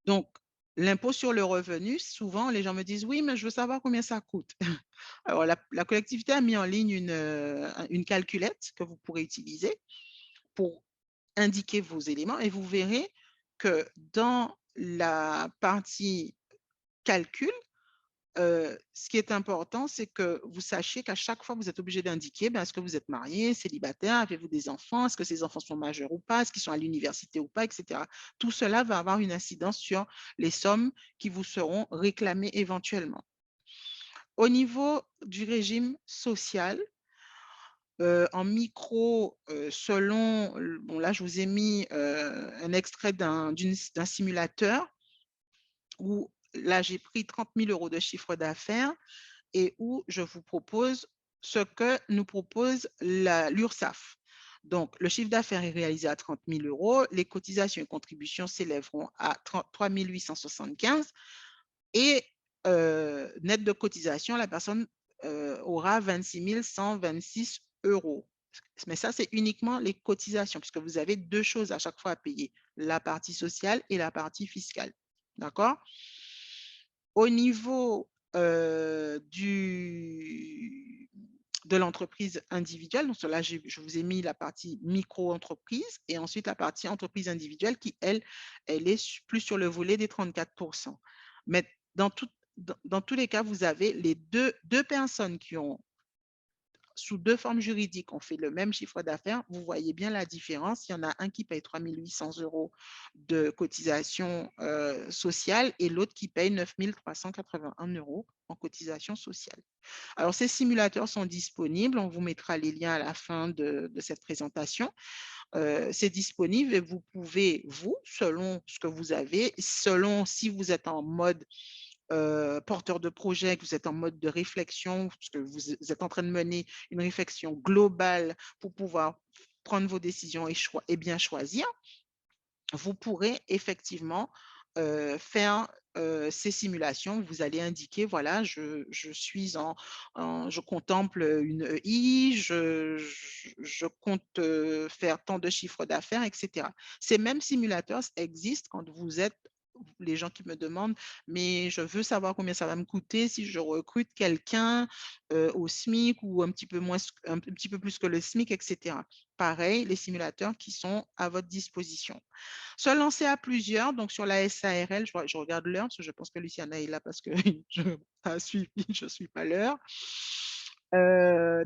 Donc, l'impôt sur le revenu, souvent, les gens me disent, oui, mais je veux savoir combien ça coûte. Alors, la collectivité a mis en ligne une calculette que vous pourrez utiliser pour indiquer vos éléments et vous verrez que dans la partie calcul, ce qui est important, c'est que vous sachiez qu'à chaque fois, vous êtes obligé d'indiquer, est-ce que vous êtes marié, célibataire, avez-vous des enfants, est-ce que ces enfants sont majeurs ou pas, est-ce qu'ils sont à l'université ou pas, etc. Tout cela va avoir une incidence sur les sommes qui vous seront réclamées éventuellement. Au niveau du régime social, en micro, selon, bon là, je vous ai mis un extrait d'un simulateur où là, j'ai pris 30 000 € de chiffre d'affaires et où je vous propose ce que nous propose l'URSSAF. Donc, le chiffre d'affaires est réalisé à 30 000 €, les cotisations et contributions s'élèveront à 3 875 et net de cotisation, la personne aura 26 126 €. Mais ça, c'est uniquement les cotisations, puisque vous avez deux choses à chaque fois à payer, la partie sociale et la partie fiscale. D'accord? Au niveau de l'entreprise individuelle, donc là, je vous ai mis la partie micro-entreprise et ensuite la partie entreprise individuelle qui, elle est plus sur le volet des 34%. Mais dans tous les cas, vous avez les deux personnes qui ont, sous deux formes juridiques, on fait le même chiffre d'affaires, vous voyez bien la différence. Il y en a un qui paye 3 800 € de cotisation sociale et l'autre qui paye 9 381 € en cotisation sociale. Alors, ces simulateurs sont disponibles. On vous mettra les liens à la fin de cette présentation. C'est disponible et vous pouvez, selon ce que vous avez, selon si vous êtes en mode porteur de projet, que vous êtes en mode de réflexion, parce que vous êtes en train de mener une réflexion globale pour pouvoir prendre vos décisions et bien choisir, vous pourrez effectivement faire ces simulations. Vous allez indiquer, voilà, je contemple une EI, je compte faire tant de chiffres d'affaires, etc. Ces mêmes simulateurs existent quand vous êtes les gens qui me demandent, mais je veux savoir combien ça va me coûter si je recrute quelqu'un au SMIC ou un petit peu plus que le SMIC, etc. Pareil, les simulateurs qui sont à votre disposition. Se lancer à plusieurs, donc sur la SARL, je regarde l'heure, parce que je pense que Luciana est là parce que je ne suis pas l'heure.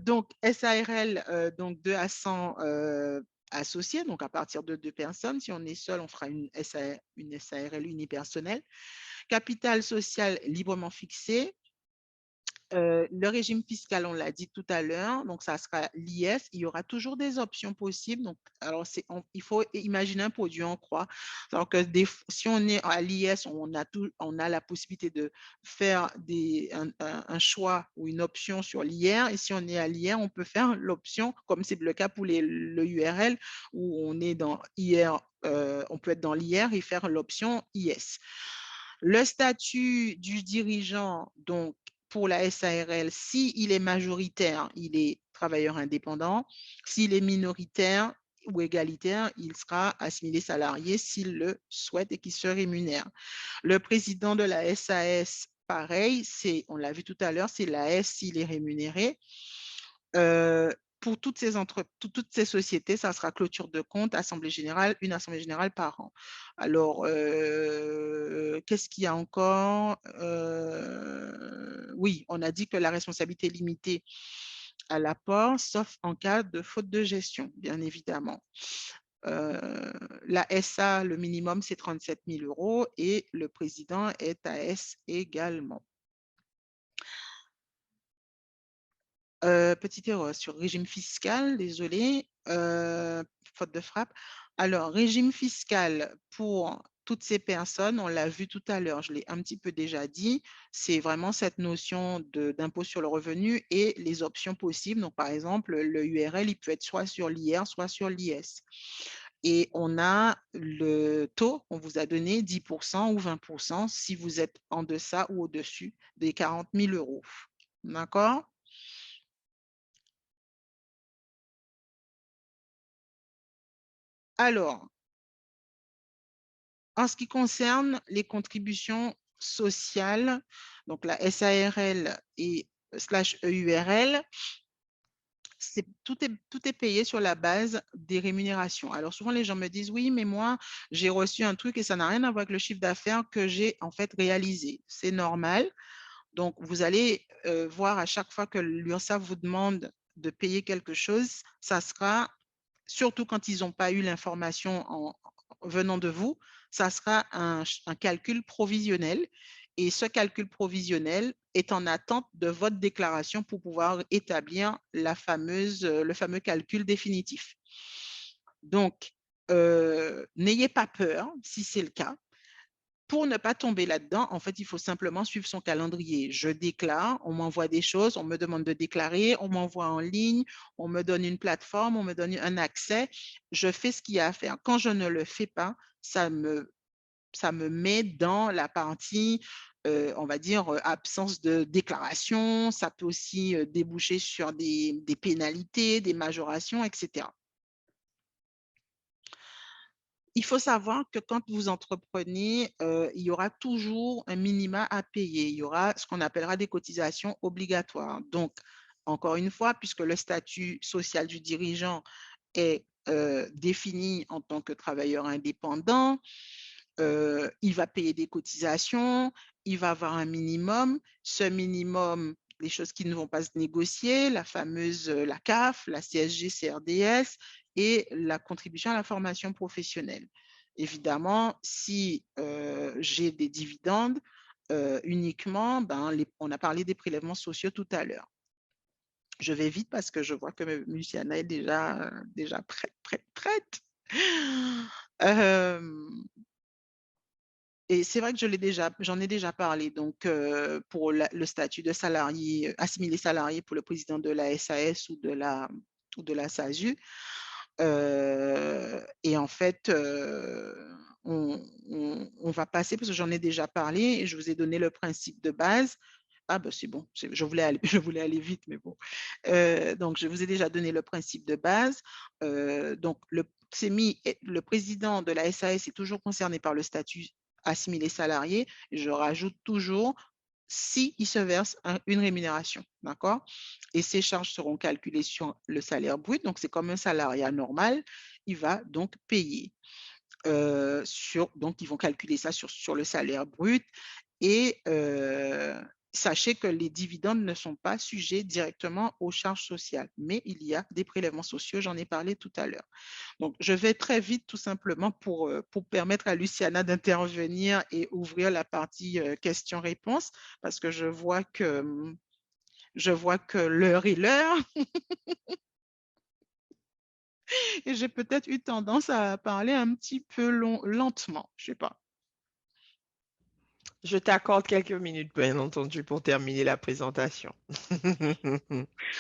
Donc, SARL, donc 2 à 100 associés, donc à partir de 2 personnes. Si on est seul, on fera une SARL unipersonnelle. Capital social librement fixé. Le régime fiscal, on l'a dit tout à l'heure, donc ça sera l'IS. Il y aura toujours des options possibles. Donc, alors il faut imaginer un produit en croix. Alors que si on est à l'IS, on a la possibilité de faire un choix ou une option sur l'IR. Et si on est à l'IR, on peut faire l'option, comme c'est le cas pour le URL, où on est dans IR, on peut être dans l'IR et faire l'option IS. Le statut du dirigeant, donc, pour la SARL, s'il est majoritaire, il est travailleur indépendant. S'il est minoritaire ou égalitaire, il sera assimilé salarié s'il le souhaite et qu'il se rémunère. Le président de la SAS, pareil, on l'a vu tout à l'heure, c'est l'AS s'il est rémunéré. Pour toutes ces sociétés, ça sera clôture de compte, une assemblée générale par an. Alors, qu'est-ce qu'il y a encore? Oui, on a dit que la responsabilité est limitée à l'apport, sauf en cas de faute de gestion, bien évidemment. La SA, le minimum, c'est 37 000 € et le président est AS également. Petite erreur sur régime fiscal, désolé, faute de frappe. Alors, régime fiscal pour toutes ces personnes, on l'a vu tout à l'heure, je l'ai un petit peu déjà dit, c'est vraiment cette notion d'impôt sur le revenu et les options possibles. Donc, par exemple, le URL, il peut être soit sur l'IR, soit sur l'IS. Et on a le taux, on vous a donné 10% ou 20% si vous êtes en deçà ou au-dessus des 40 000 €. D'accord? Alors, en ce qui concerne les contributions sociales, donc la SARL et /EURL, tout est payé sur la base des rémunérations. Alors souvent les gens me disent oui, mais moi j'ai reçu un truc et ça n'a rien à voir avec le chiffre d'affaires que j'ai en fait réalisé. C'est normal. Donc, vous allez voir à chaque fois que l'URSSAF vous demande de payer quelque chose, ça sera, surtout quand ils n'ont pas eu l'information venant de vous, ça sera un calcul provisionnel. Et ce calcul provisionnel est en attente de votre déclaration pour pouvoir établir le fameux calcul définitif. Donc, n'ayez pas peur si c'est le cas. Pour ne pas tomber là-dedans, en fait, il faut simplement suivre son calendrier. Je déclare, on m'envoie des choses, on me demande de déclarer, on m'envoie en ligne, on me donne une plateforme, on me donne un accès. Je fais ce qu'il y a à faire. Quand je ne le fais pas, ça me met dans la partie, on va dire, absence de déclaration. Ça peut aussi déboucher sur des pénalités, des majorations, etc. Il faut savoir que quand vous entreprenez, il y aura toujours un minima à payer. Il y aura ce qu'on appellera des cotisations obligatoires. Donc, encore une fois, puisque le statut social du dirigeant est défini en tant que travailleur indépendant, il va payer des cotisations, il va avoir un minimum. Ce minimum, les choses qui ne vont pas se négocier, la fameuse la CAF, la CSG, CRDS et la contribution à la formation professionnelle. Évidemment, si j'ai des dividendes uniquement, on a parlé des prélèvements sociaux tout à l'heure. Je vais vite parce que je vois que Luciana est déjà prête. Et c'est vrai que j'en ai déjà parlé. Donc, pour le statut de salarié, assimilé salarié pour le président de la SAS ou de la SASU. Et en fait, on va passer, parce que j'en ai déjà parlé et je vous ai donné le principe de base. Ah ben c'est bon, je voulais aller vite, mais bon. Donc, je vous ai déjà donné le principe de base. Donc, le président de la SAS est toujours concerné par le statut assimilé salarié. Je rajoute toujours si il se verse une rémunération, d'accord? Et ces charges seront calculées sur le salaire brut, donc c'est comme un salariat normal. Il va donc payer. Donc, ils vont calculer ça sur le salaire brut. Et sachez que les dividendes ne sont pas sujets directement aux charges sociales, mais il y a des prélèvements sociaux, j'en ai parlé tout à l'heure. Donc, je vais très vite tout simplement pour permettre à Luciana d'intervenir et ouvrir la partie questions-réponses, parce que je vois que l'heure est l'heure et j'ai peut-être eu tendance à parler un petit peu lentement, je sais pas. Je t'accorde quelques minutes, bien entendu, pour terminer la présentation.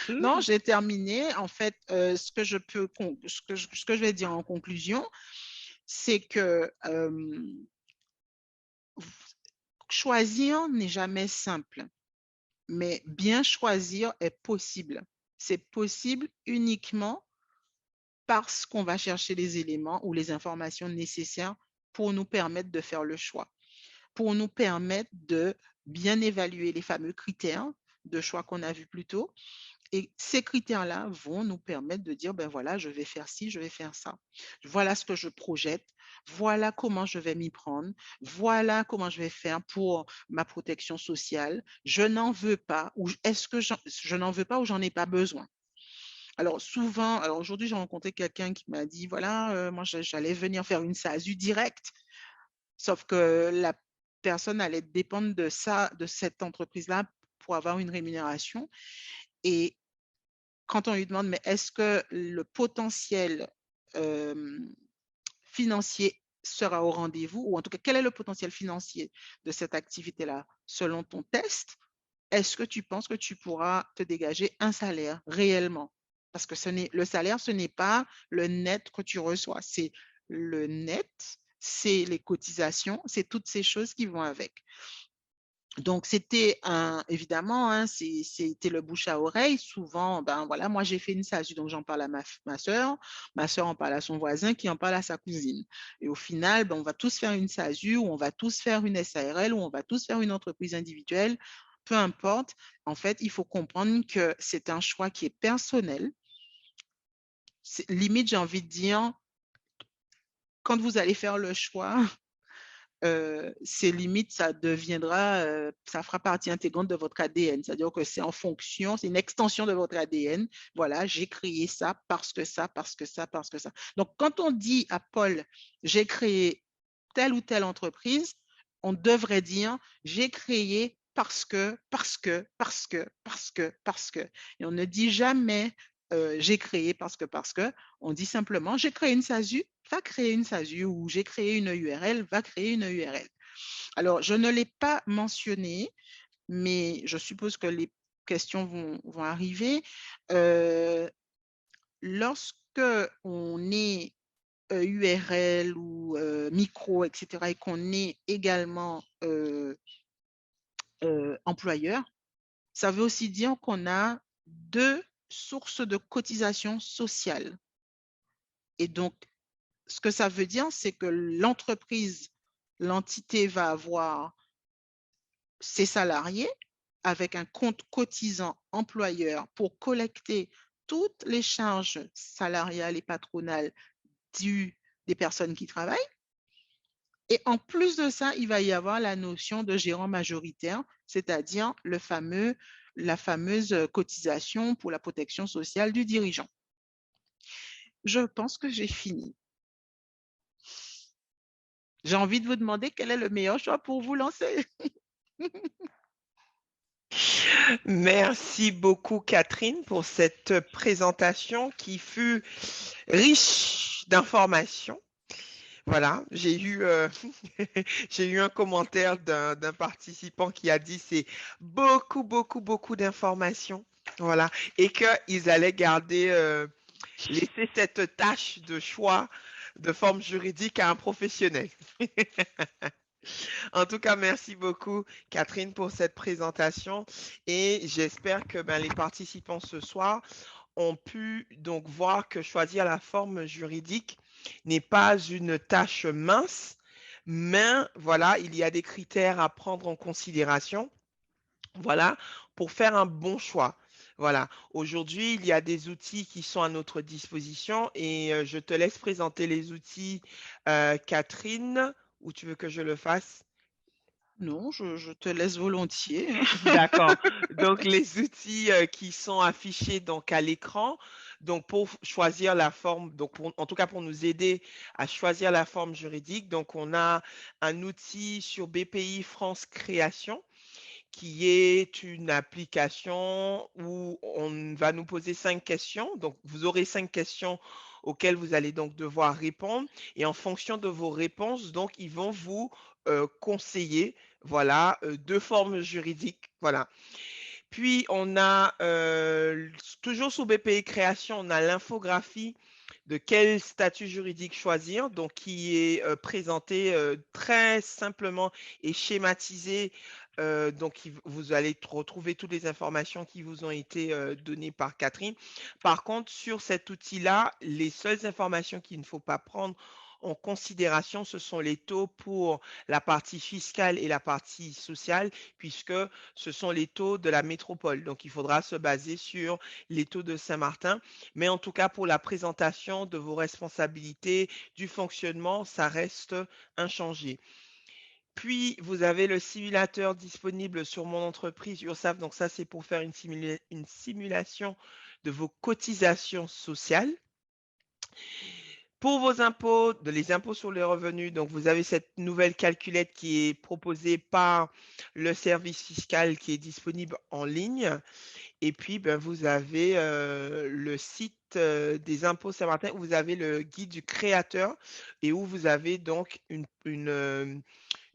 Non, j'ai terminé. En fait, ce que je vais dire en conclusion, c'est que choisir n'est jamais simple, mais bien choisir est possible. C'est possible uniquement parce qu'on va chercher les éléments ou les informations nécessaires pour nous permettre de faire le choix, pour nous permettre de bien évaluer les fameux critères de choix qu'on a vus plus tôt. Et ces critères-là vont nous permettre de dire, ben voilà, je vais faire ci, je vais faire ça. Voilà ce que je projette. Voilà comment je vais m'y prendre. Voilà comment je vais faire pour ma protection sociale. Je n'en veux pas, ou est-ce que je n'en veux pas ou j'en ai pas besoin? Alors souvent, aujourd'hui, j'ai rencontré quelqu'un qui m'a dit, voilà, moi j'allais venir faire une SASU directe, sauf que la personne allait dépendre de cette entreprise-là pour avoir une rémunération. Et quand on lui demande, mais est-ce que le potentiel financier sera au rendez-vous, ou en tout cas, quel est le potentiel financier de cette activité-là selon ton test? Est-ce que tu penses que tu pourras te dégager un salaire réellement? Parce que le salaire, ce n'est pas le net que tu reçois, c'est le net, c'est les cotisations, c'est toutes ces choses qui vont avec. Donc, c'était évidemment, hein, c'était le bouche à oreille. Souvent, ben voilà, moi j'ai fait une SASU, donc j'en parle à ma soeur en parle à son voisin, qui en parle à sa cousine. Et au final, ben, on va tous faire une SASU, ou on va tous faire une SARL, ou on va tous faire une entreprise individuelle, peu importe. En fait, il faut comprendre que c'est un choix qui est personnel. Limite, j'ai envie de dire, quand vous allez faire le choix, c'est limite, ça deviendra, ça fera partie intégrante de votre ADN. C'est-à-dire que c'est en fonction, c'est une extension de votre ADN. Voilà, j'ai créé ça parce que ça, parce que ça, parce que ça. Donc, quand on dit à Paul: «J'ai créé telle ou telle entreprise», on devrait dire: «J'ai créé parce que, parce que, parce que, parce que, parce que». Et on ne dit jamais, «J'ai créé parce que». On dit simplement: «J'ai créé une SASU, va créer une SASU» ou «J'ai créé une URL, va créer une URL». Alors, je ne l'ai pas mentionné, mais je suppose que les questions vont arriver. Heu, Lorsque on est, URL ou, micro et cetera et qu'on est également, employeur, ça veut aussi dire qu'on a 2 sources de cotisation sociale et donc ce que ça veut dire, c'est que l'entité va avoir ses salariés avec un compte cotisant employeur pour collecter toutes les charges salariales et patronales dues des personnes qui travaillent. Et en plus de ça, il va y avoir la notion de gérant majoritaire, c'est-à-dire la fameuse cotisation pour la protection sociale du dirigeant. Je pense que j'ai fini. J'ai envie de vous demander quel est le meilleur choix pour vous lancer. Merci beaucoup, Catherine, pour cette présentation qui fut riche d'informations. Voilà, j'ai eu, j'ai eu un commentaire d'un participant qui a dit c'est beaucoup, beaucoup, beaucoup d'informations. Voilà, et qu'ils allaient garder, laisser cette tâche de choix de forme juridique à un professionnel. En tout cas, merci beaucoup, Catherine, pour cette présentation et j'espère que ben, les participants ce soir ont pu donc voir que choisir la forme juridique n'est pas une tâche mince, mais voilà, il y a des critères à prendre en considération, voilà, pour faire un bon choix. Voilà, aujourd'hui, il y a des outils qui sont à notre disposition et je te laisse présenter les outils, Catherine, ou tu veux que je le fasse? Non, je te laisse volontiers. D'accord. Donc, les outils qui sont affichés donc à l'écran, donc pour choisir la forme, donc en tout cas pour nous aider à choisir la forme juridique, donc on a un outil sur BPI France Création qui est une application où on va nous poser 5 questions. Donc, vous aurez 5 questions auxquelles vous allez donc devoir répondre. Et en fonction de vos réponses, donc, ils vont vous conseiller, voilà, 2 formes juridiques. Voilà. Puis, on a, toujours sous BPI Création, on a l'infographie de quel statut juridique choisir, donc qui est présenté très simplement et schématisé. Donc, vous allez retrouver toutes les informations qui vous ont été données par Catherine. Par contre, sur cet outil-là, les seules informations qu'il ne faut pas prendre en considération, ce sont les taux pour la partie fiscale et la partie sociale, puisque ce sont les taux de la métropole. Donc, il faudra se baser sur les taux de Saint-Martin. Mais en tout cas, pour la présentation de vos responsabilités, du fonctionnement, ça reste inchangé. Puis, vous avez le simulateur disponible sur mon entreprise URSSAF. Donc, ça, c'est pour faire une simulation de vos cotisations sociales. Pour vos impôts, les impôts sur les revenus, donc vous avez cette nouvelle calculette qui est proposée par le service fiscal qui est disponible en ligne. Et puis, ben, vous avez le site des impôts Saint-Martin où vous avez le guide du créateur et où vous avez donc une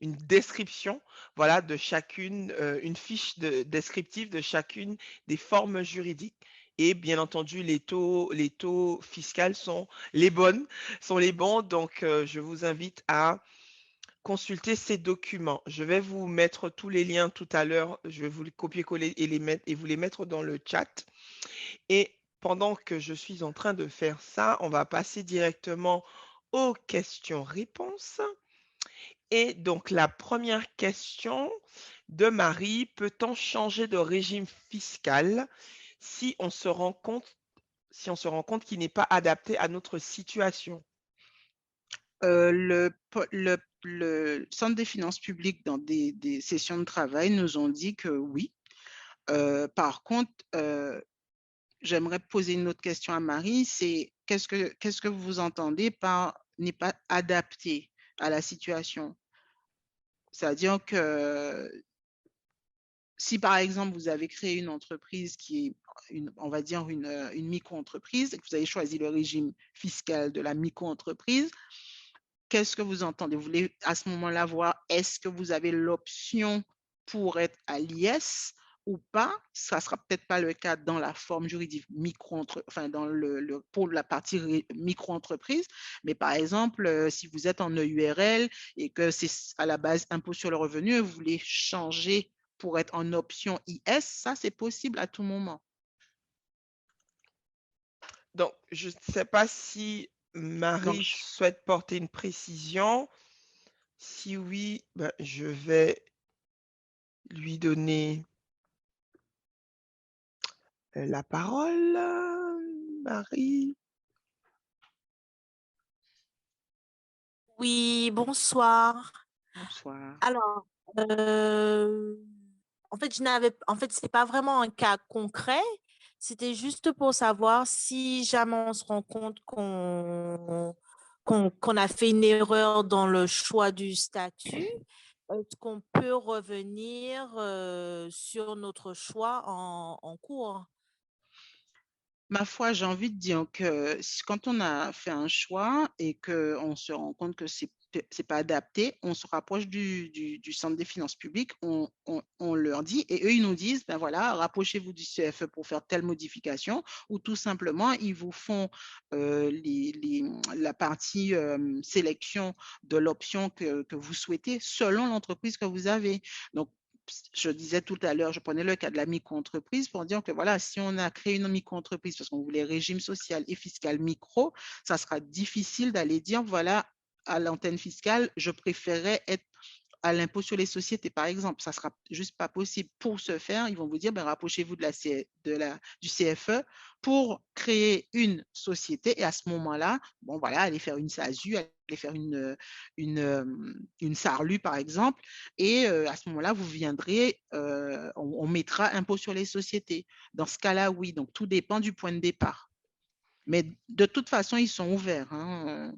description, voilà, de chacune, une fiche descriptive de chacune des formes juridiques. Et bien entendu, les taux fiscaux sont les bons. Donc, je vous invite à consulter ces documents. Je vais vous mettre tous les liens tout à l'heure. Je vais vous les copier-coller et vous les mettre dans le chat. Et pendant que je suis en train de faire ça, on va passer directement aux questions-réponses. Et donc, la première question de Marie, peut-on changer de régime fiscal si on se rend compte, qu'il n'est pas adapté à notre situation? Le le Centre des finances publiques, dans des sessions de travail, nous ont dit que oui. Par contre, j'aimerais poser une autre question à Marie, c'est qu'est-ce que vous entendez par n'est pas adapté à la situation? C'est-à-dire que si par exemple vous avez créé une entreprise qui est on va dire une micro-entreprise et que vous avez choisi le régime fiscal de la micro-entreprise, qu'est-ce que vous entendez? Vous voulez à ce moment-là voir, est-ce que vous avez l'option pour être à l'IS ou pas? Ça ne sera peut-être pas le cas dans la forme juridique enfin dans pour la partie micro-entreprise, mais par exemple, si vous êtes en EURL et que c'est à la base impôt sur le revenu et vous voulez changer pour être en option IS, ça c'est possible à tout moment. Donc, je ne sais pas si Donc, Marie souhaite porter une précision. Si oui, ben, je vais lui donner la parole. Marie. Oui, bonsoir. bonsoir. Alors, en fait, c'est pas vraiment un cas concret. C'était juste pour savoir si jamais on se rend compte qu'on a fait une erreur dans le choix du statut, est-ce qu'on peut revenir sur notre choix en cours? Ma foi, j'ai envie de dire que quand on a fait un choix et qu'on se rend compte que c'est pas adapté, on se rapproche du centre des finances publiques, on leur dit et eux, ils nous disent, ben voilà, rapprochez-vous du CFE pour faire telle modification ou tout simplement, ils vous font la partie sélection de l'option que vous souhaitez selon l'entreprise que vous avez. Donc, je disais tout à l'heure, je prenais le cas de la micro-entreprise pour dire que voilà, si on a créé une micro-entreprise parce qu'on voulait régime social et fiscal micro, ça sera difficile d'aller dire voilà, à l'antenne fiscale, je préférais être à l'impôt sur les sociétés, par exemple. Ça ne sera juste pas possible. Pour ce faire, ils vont vous dire, ben, rapprochez-vous du CFE pour créer une société. Et à ce moment-là, bon, voilà, allez faire une SASU, allez faire une SARLU, par exemple. Et à ce moment-là, vous viendrez, on mettra impôt sur les sociétés. Dans ce cas-là, oui. Donc, tout dépend du point de départ. Mais de toute façon, ils sont ouverts hein,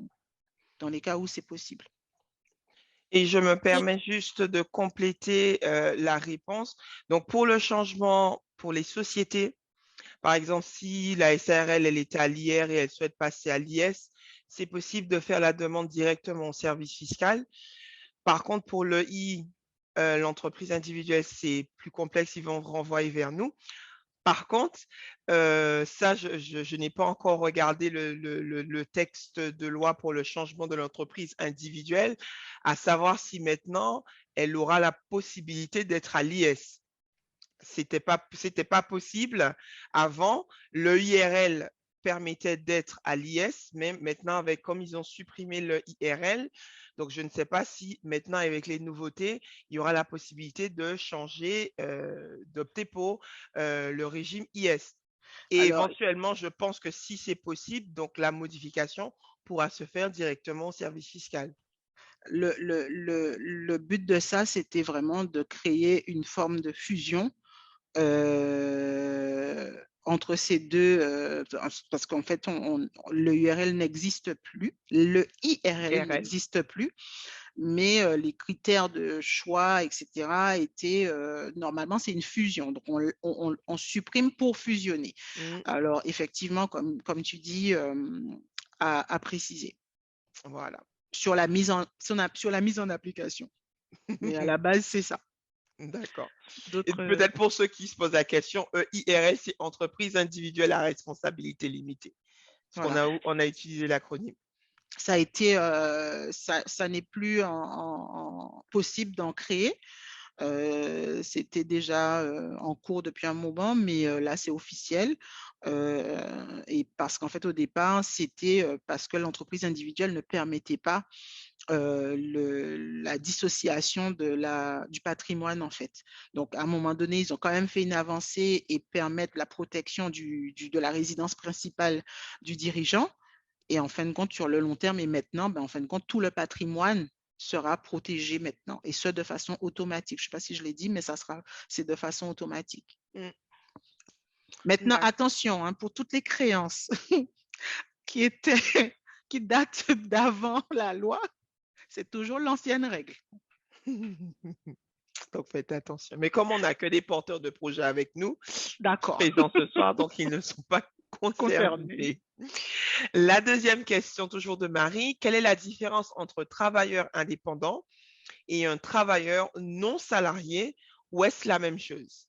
dans les cas où c'est possible. Et je me permets juste de compléter la réponse. Donc, pour le changement pour les sociétés, par exemple, si la SARL elle était à l'IR et elle souhaite passer à l'IS, c'est possible de faire la demande directement au service fiscal. Par contre, pour le I, l'entreprise individuelle, c'est plus complexe, ils vont renvoyer vers nous. Par contre, ça, je n'ai pas encore regardé le texte de loi pour le changement de l'entreprise individuelle, à savoir si maintenant, elle aura la possibilité d'être à l'IS. C'était pas possible avant. Le IRL permettait d'être à l'IS, mais maintenant, comme ils ont supprimé le IRL, donc je ne sais pas si maintenant, avec les nouveautés, il y aura la possibilité de changer, d'opter pour le régime IS. Et Alors, éventuellement, je pense que si c'est possible, donc la modification pourra se faire directement au service fiscal. Le but de ça, c'était vraiment de créer une forme de fusion entre ces deux, parce qu'en fait, le URL n'existe plus, le IRL n'existe plus, mais les critères de choix, etc., étaient, normalement, c'est une fusion. Donc, on supprime pour fusionner. Alors, effectivement, comme tu dis, à préciser. Voilà. Sur la mise en application. Mais à la base, c'est ça. D'accord. Et peut-être pour ceux qui se posent la question, IRS, c'est entreprise individuelle à responsabilité limitée. Parce voilà. On a utilisé l'acronyme. Ça a été, ça n'est plus possible d'en créer. C'était déjà en cours depuis un moment, mais là, c'est officiel. Et parce qu'en fait, au départ, c'était parce que l'entreprise individuelle ne permettait pas la dissociation du patrimoine, en fait. Donc, à un moment donné, ils ont quand même fait une avancée et permettre la protection de la résidence principale du dirigeant. Et en fin de compte, sur le long terme et maintenant, ben, en fin de compte, tout le patrimoine sera protégé maintenant, et ce de façon automatique. Je ne sais pas si je l'ai dit, mais c'est de façon automatique. Mm. Maintenant, D'accord. attention, hein, pour toutes les créances qui datent d'avant la loi, c'est toujours l'ancienne règle. Donc, faites attention. Mais comme on n'a que des porteurs de projets avec nous, D'accord, présents ce soir, donc ils ne sont pas concerné. concernés. La deuxième question, toujours de Marie. Quelle est la différence entre travailleur indépendant et un travailleur non salarié, ou est-ce la même chose?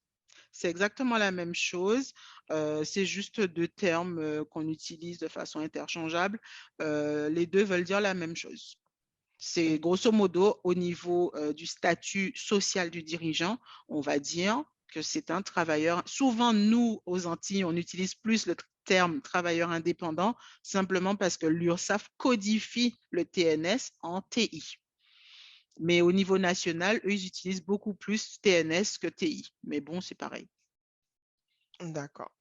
C'est exactement la même chose. C'est juste deux termes qu'on utilise de façon interchangeable. Les deux veulent dire la même chose. C'est grosso modo au niveau du statut social du dirigeant, on va dire que c'est un travailleur. Souvent, nous, aux Antilles, on utilise plus le terme travailleur indépendant simplement parce que l'URSSAF codifie le TNS en TI. Mais au niveau national, eux, ils utilisent beaucoup plus TNS que TI. Mais bon, c'est pareil. D'accord.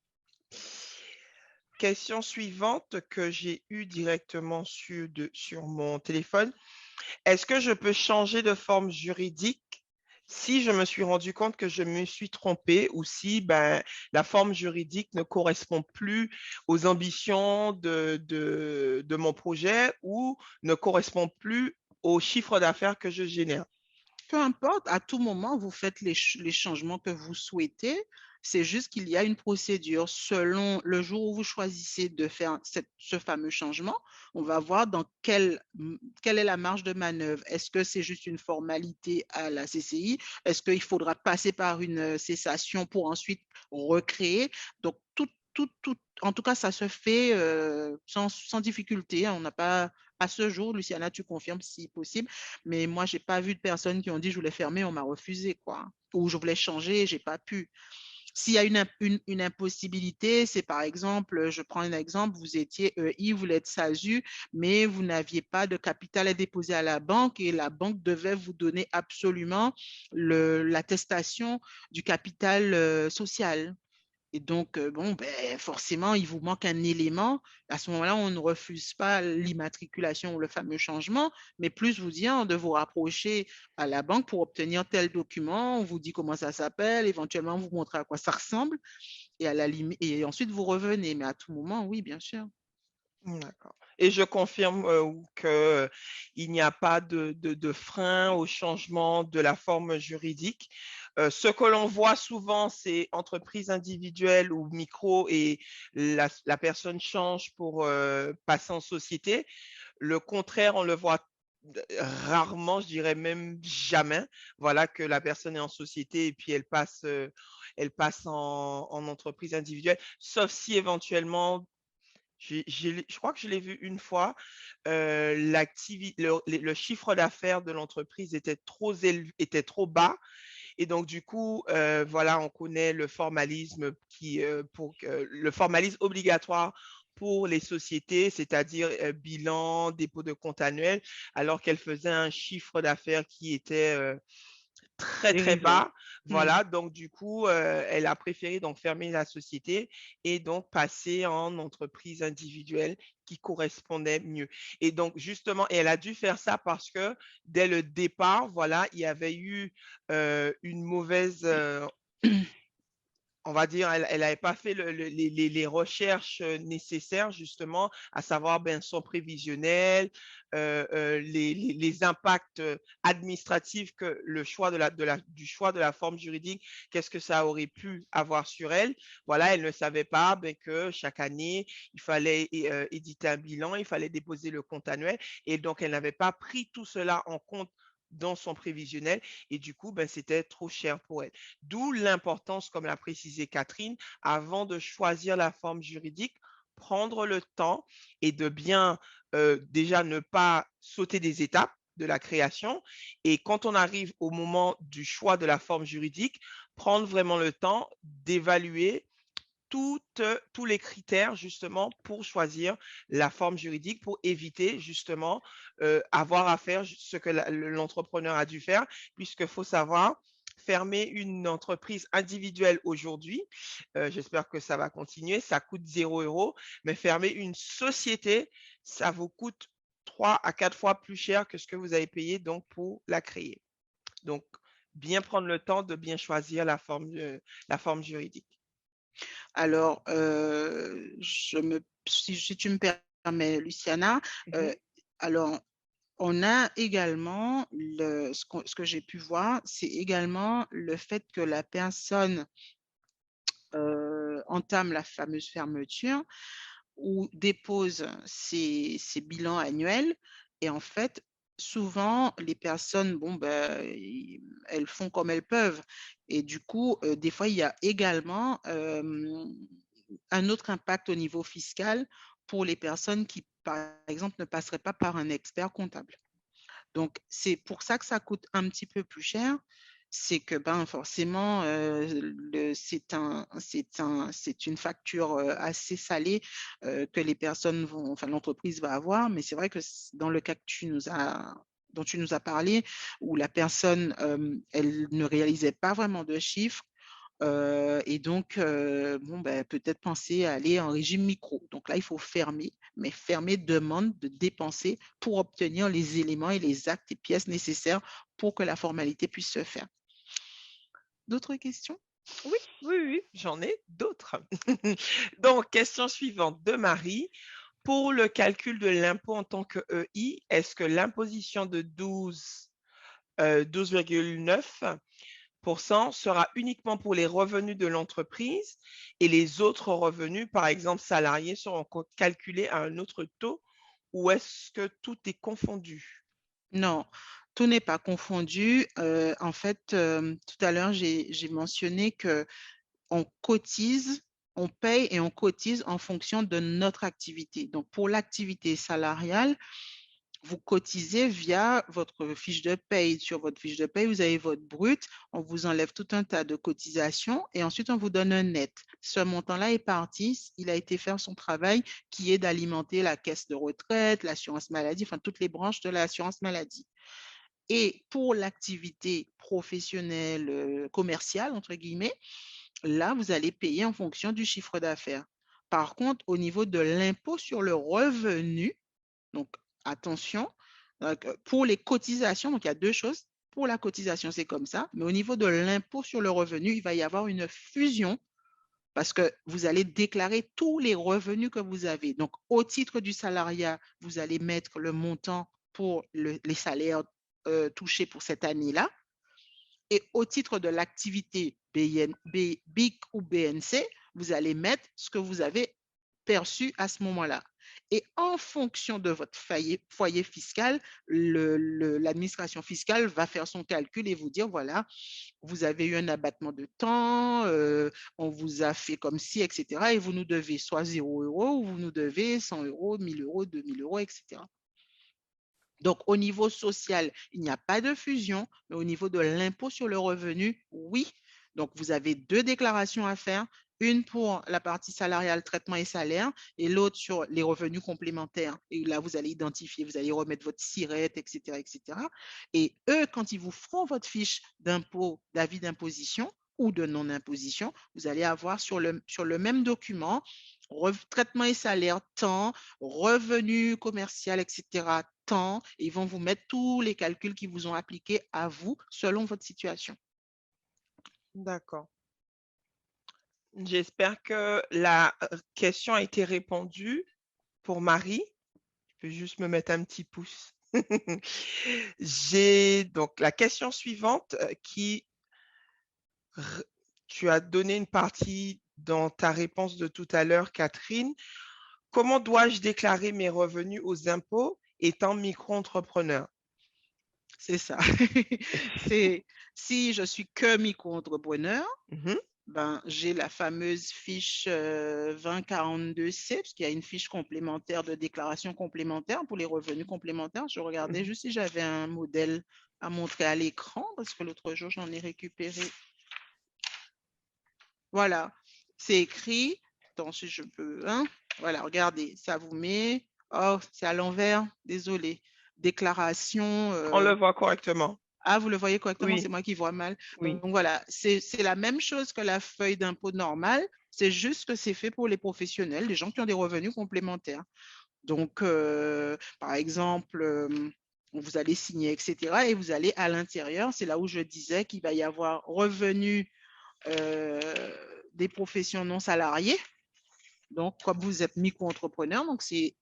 Question suivante que j'ai eue directement sur mon téléphone. Est-ce que je peux changer de forme juridique si je me suis rendu compte que je me suis trompée, ou si la forme juridique ne correspond plus aux ambitions de mon projet, ou ne correspond plus au chiffre d'affaires que je génère? Peu importe, à tout moment, vous faites les changements que vous souhaitez. C'est juste qu'il y a une procédure. Selon le jour où vous choisissez de faire ce fameux changement, on va voir dans quelle est la marge de manœuvre. Est-ce que c'est juste une formalité à la CCI? Est-ce qu'il faudra passer par une cessation pour ensuite recréer? Donc, en tout cas, ça se fait sans difficulté. On n'a pas, à ce jour, Luciana, tu confirmes si possible, mais moi, je n'ai pas vu de personnes qui ont dit je voulais fermer, on m'a refusé, quoi. Ou je voulais changer, je n'ai pas pu. S'il y a une impossibilité, c'est par exemple, je prends un exemple, vous étiez EI, vous êtes SASU, mais vous n'aviez pas de capital à déposer à la banque, et la banque devait vous donner absolument l'attestation du capital social. Et donc, bon, forcément, il vous manque un élément. À ce moment-là, on ne refuse pas l'immatriculation ou le fameux changement, mais plus vous dit de vous rapprocher à la banque pour obtenir tel document. On vous dit comment ça s'appelle, éventuellement, vous montrez à quoi ça ressemble, et ensuite, vous revenez. Mais à tout moment, oui, bien sûr. D'accord. Et je confirme qu'il n'y a pas de frein au changement de la forme juridique. Ce que l'on voit souvent, c'est entreprise individuelle ou micro, et la personne change pour passer en société. Le contraire, on le voit rarement, je dirais même jamais. Voilà, que la personne est en société et puis elle passe en entreprise individuelle, sauf si éventuellement, je crois que je l'ai vu une fois, le chiffre d'affaires de l'entreprise était trop bas, et donc du coup, voilà, on connaît le formalisme le formalisme obligatoire pour les sociétés, c'est-à-dire bilan, dépôt de compte annuel, alors qu'elle faisait un chiffre d'affaires qui était très très bas. Voilà, donc du coup, elle a préféré donc fermer la société et donc passer en entreprise individuelle qui correspondait mieux. Et donc justement, elle a dû faire ça parce que dès le départ, voilà, il y avait eu une mauvaise on va dire, elle n'avait pas fait les recherches nécessaires, justement, à savoir son prévisionnel, les impacts administratifs que le choix du choix de la forme juridique, qu'est-ce que ça aurait pu avoir sur elle. Voilà, elle ne savait pas que chaque année, il fallait éditer un bilan, il fallait déposer le compte annuel, et donc elle n'avait pas pris tout cela en compte dans son prévisionnel, et du coup, c'était trop cher pour elle. D'où l'importance, comme l'a précisé Catherine, avant de choisir la forme juridique, prendre le temps et de bien déjà ne pas sauter des étapes de la création. Et quand on arrive au moment du choix de la forme juridique, prendre vraiment le temps d'évaluer tous les critères justement pour choisir la forme juridique, pour éviter justement avoir à faire ce que l'entrepreneur a dû faire, puisqu'il faut savoir, fermer une entreprise individuelle aujourd'hui, j'espère que ça va continuer, ça coûte 0 €, mais fermer une société, ça vous coûte 3 à 4 fois plus cher que ce que vous avez payé donc pour la créer. Donc, bien prendre le temps de bien choisir la forme juridique. Alors, si tu me permets, Luciana, alors, on a également, ce que j'ai pu voir, c'est également le fait que la personne entame la fameuse fermeture ou dépose ses bilans annuels. Et en fait, souvent, les personnes, bon, ben, elles font comme elles peuvent. Et du coup, des fois, il y a également un autre impact au niveau fiscal pour les personnes qui, par exemple, ne passeraient pas par un expert comptable. Donc, c'est pour ça que ça coûte un petit peu plus cher. C'est que ben, forcément, c'est une facture assez salée que les personnes vont, enfin l'entreprise va avoir. Mais c'est vrai que dans le cas dont tu nous as parlé, où la personne, elle ne réalisait pas vraiment de chiffres, et donc, bon, ben, peut-être penser à aller en régime micro. Donc là, il faut fermer, mais fermer demande de dépenser pour obtenir les éléments et les actes et pièces nécessaires pour que la formalité puisse se faire. D'autres questions? Oui, j'en ai d'autres. Donc, question suivante de Marie. Pour le calcul de l'impôt en tant que EI, est-ce que l'imposition de 12,9% sera uniquement pour les revenus de l'entreprise et les autres revenus, par exemple salariés, seront calculés à un autre taux, ou est-ce que tout est confondu? Non, tout n'est pas confondu. En fait, tout à l'heure, j'ai mentionné que on cotise, on paye et on cotise en fonction de notre activité. Donc, pour l'activité salariale, vous cotisez via votre fiche de paye. Sur votre fiche de paye, vous avez votre brut, on vous enlève tout un tas de cotisations et ensuite on vous donne un net. Ce montant-là est parti, il a été faire son travail qui est d'alimenter la caisse de retraite, l'assurance maladie, enfin toutes les branches de l'assurance maladie. Et pour l'activité professionnelle, commerciale, entre guillemets, là, vous allez payer en fonction du chiffre d'affaires. Par contre, au niveau de l'impôt sur le revenu, donc attention, pour les cotisations, donc il y a deux choses. Pour la cotisation, c'est comme ça, mais au niveau de l'impôt sur le revenu, il va y avoir une fusion parce que vous allez déclarer tous les revenus que vous avez. Donc, au titre du salariat, vous allez mettre le montant pour les salaires touchés pour cette année-là. Et au titre de l'activité BIC ou BNC, vous allez mettre ce que vous avez perçu à ce moment-là. Et en fonction de votre foyer fiscal, l'administration fiscale va faire son calcul et vous dire, voilà, vous avez eu un abattement de temps, on vous a fait comme ci, etc. Et vous nous devez soit 0 euros ou vous nous devez 100 euros, 1000 euros, 2000 euros, etc. Donc, au niveau social, il n'y a pas de fusion, mais au niveau de l'impôt sur le revenu, oui. Donc, vous avez deux déclarations à faire, une pour la partie salariale, traitement et salaire, et l'autre sur les revenus complémentaires. Et là, vous allez identifier, vous allez remettre votre SIRET, etc., etc. Et eux, quand ils vous feront votre fiche d'impôt, d'avis d'imposition ou de non-imposition, vous allez avoir sur le même document, traitement et salaire, temps, revenu commercial, etc., temps, et ils vont vous mettre tous les calculs qui vous ont appliqués à vous selon votre situation. D'accord. J'espère que la question a été répondue pour Marie. Je peux juste me mettre un petit pouce. J'ai donc la question suivante tu as donné une partie dans ta réponse de tout à l'heure, Catherine. Comment dois-je déclarer mes revenus aux impôts étant micro-entrepreneur? C'est ça. Si je suis que micro-entrepreneur, ben, j'ai la fameuse fiche 2042C, parce qu'il y a une fiche complémentaire de déclaration complémentaire pour les revenus complémentaires. Je regardais juste si j'avais un modèle à montrer à l'écran, parce que l'autre jour, j'en ai récupéré. Voilà, c'est écrit. Attends, si je peux. Hein? Voilà, regardez, ça vous met. Oh, c'est à l'envers, désolé. Déclaration. On le voit correctement. Ah, vous le voyez correctement, Oui. c'est moi qui vois mal. Oui. Donc voilà, c'est la même chose que la feuille d'impôt normale, c'est juste que c'est fait pour les professionnels, les gens qui ont des revenus complémentaires. Donc, par exemple, vous allez signer, etc. Et vous allez à l'intérieur, c'est là où je disais qu'il va y avoir revenus des professions non salariées. Donc, comme vous êtes micro-entrepreneur, donc c'est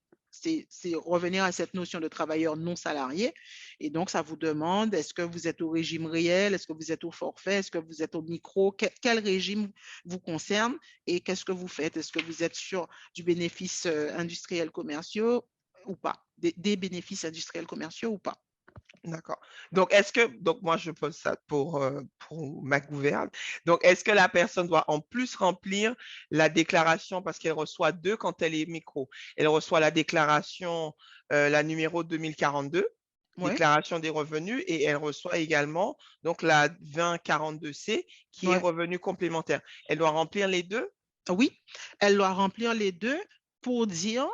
revenir à cette notion de travailleur non salarié. Et donc, ça vous demande, est-ce que vous êtes au régime réel? Est-ce que vous êtes au forfait? Est-ce que vous êtes au micro? Quel régime vous concerne? Et qu'est-ce que vous faites? Est-ce que vous êtes sur du bénéfice industriel commerciaux ou pas? Des bénéfices industriels commerciaux ou pas? D'accord. Donc, donc moi, je pose ça pour ma gouverne. Donc, est-ce que la personne doit en plus remplir la déclaration parce qu'elle reçoit deux quand elle est micro? Elle reçoit la déclaration, la numéro 2042, Oui, déclaration des revenus, et elle reçoit également donc la 2042C qui est ouais. revenu complémentaire. Elle doit remplir les deux? Oui, elle doit remplir les deux pour dire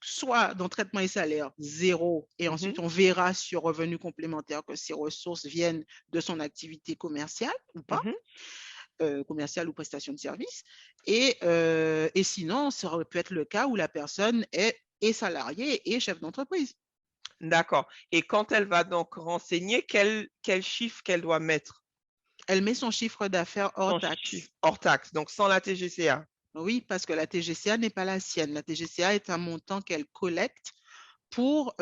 soit dans traitement et salaire, zéro, et ensuite Mhm, on verra sur revenu complémentaire que ces ressources viennent de son activité commerciale ou pas, mhm. commerciale ou prestation de service. Et sinon, ça peut être le cas où la personne est salariée et chef d'entreprise. D'accord. Et quand elle va donc renseigner, quel chiffre qu'elle doit mettre? Elle met son chiffre d'affaires hors Son taxe. chiffre hors taxe, donc sans la TGCA. Oui, parce que la TGCA n'est pas la sienne. La TGCA est un montant qu'elle collecte pour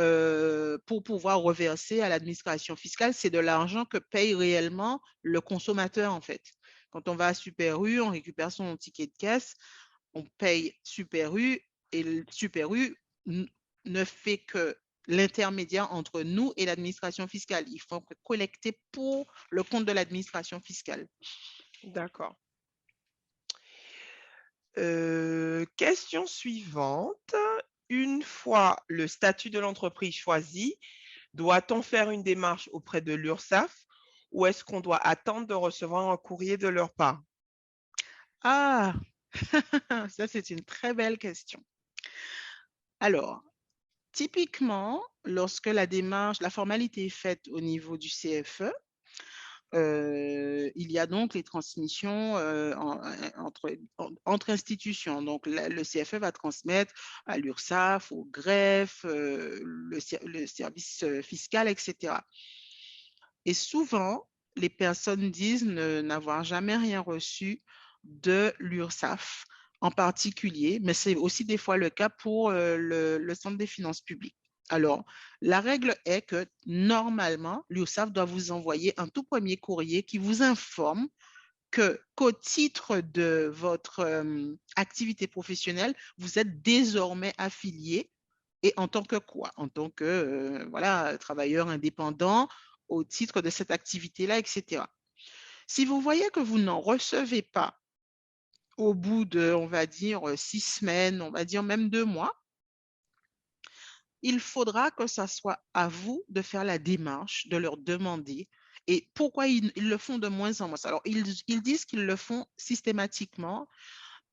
pouvoir reverser à l'administration fiscale. C'est de l'argent que paye réellement le consommateur, en fait. Quand on va à Super U, on récupère son ticket de caisse, on paye Super U et le Super U ne fait que l'intermédiaire entre nous et l'administration fiscale. Il faut collecter pour le compte de l'administration fiscale. D'accord. Question suivante. Une fois le statut de l'entreprise choisi, doit-on faire une démarche auprès de l'URSSAF ou est-ce qu'on doit attendre de recevoir un courrier de leur part? Ah, ça c'est une très belle question. Alors, typiquement, lorsque la formalité est faite au niveau du CFE, il y a donc les transmissions entre institutions. Donc, le CFE va transmettre à l'URSSAF, au greffe, le service fiscal, etc. Et souvent, les personnes disent n'avoir jamais rien reçu de l'URSSAF en particulier, mais c'est aussi des fois le cas pour le Centre des finances publiques. Alors, la règle est que normalement, l'URSSAF doit vous envoyer un tout premier courrier qui vous informe qu'au titre de votre activité professionnelle, vous êtes désormais affilié. Et en tant que quoi? En tant que voilà, travailleur indépendant au titre de cette activité-là, etc. Si vous voyez que vous n'en recevez pas au bout de, on va dire, 6 semaines, on va dire même 2 mois, il faudra que ça soit à vous de faire la démarche, de leur demander. Et pourquoi ils le font de moins en moins? Alors, ils disent qu'ils le font systématiquement.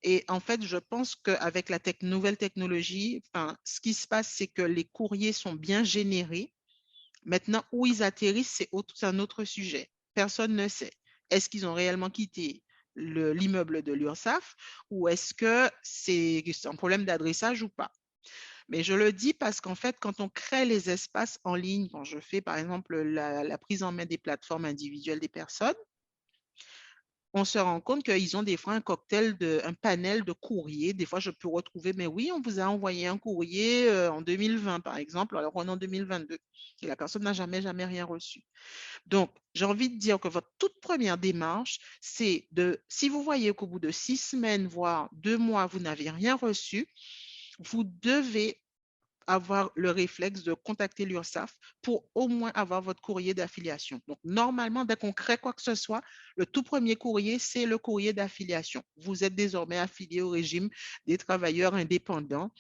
Et en fait, je pense qu'avec la nouvelle technologie, enfin, ce qui se passe, c'est que les courriers sont bien générés. Maintenant, où ils atterrissent, c'est un autre sujet. Personne ne sait. Est-ce qu'ils ont réellement quitté l'immeuble de l'URSSAF ou est-ce que c'est un problème d'adressage ou pas? Mais je le dis parce qu'en fait, quand on crée les espaces en ligne, quand je fais par exemple la prise en main des plateformes individuelles des personnes, on se rend compte qu'ils ont des fois un panel de courriers. Des fois, je peux retrouver, mais oui, on vous a envoyé un courrier en 2020, par exemple, alors on est en 2022. Et la personne n'a jamais rien reçu. Donc, j'ai envie de dire que votre toute première démarche, c'est si vous voyez qu'au bout de 6 semaines, voire 2 mois, vous n'avez rien reçu, vous devez avoir le réflexe de contacter l'URSSAF pour au moins avoir votre courrier d'affiliation. Donc, normalement, dès qu'on crée quoi que ce soit, le tout premier courrier, c'est le courrier d'affiliation. Vous êtes désormais affilié au régime des travailleurs indépendants.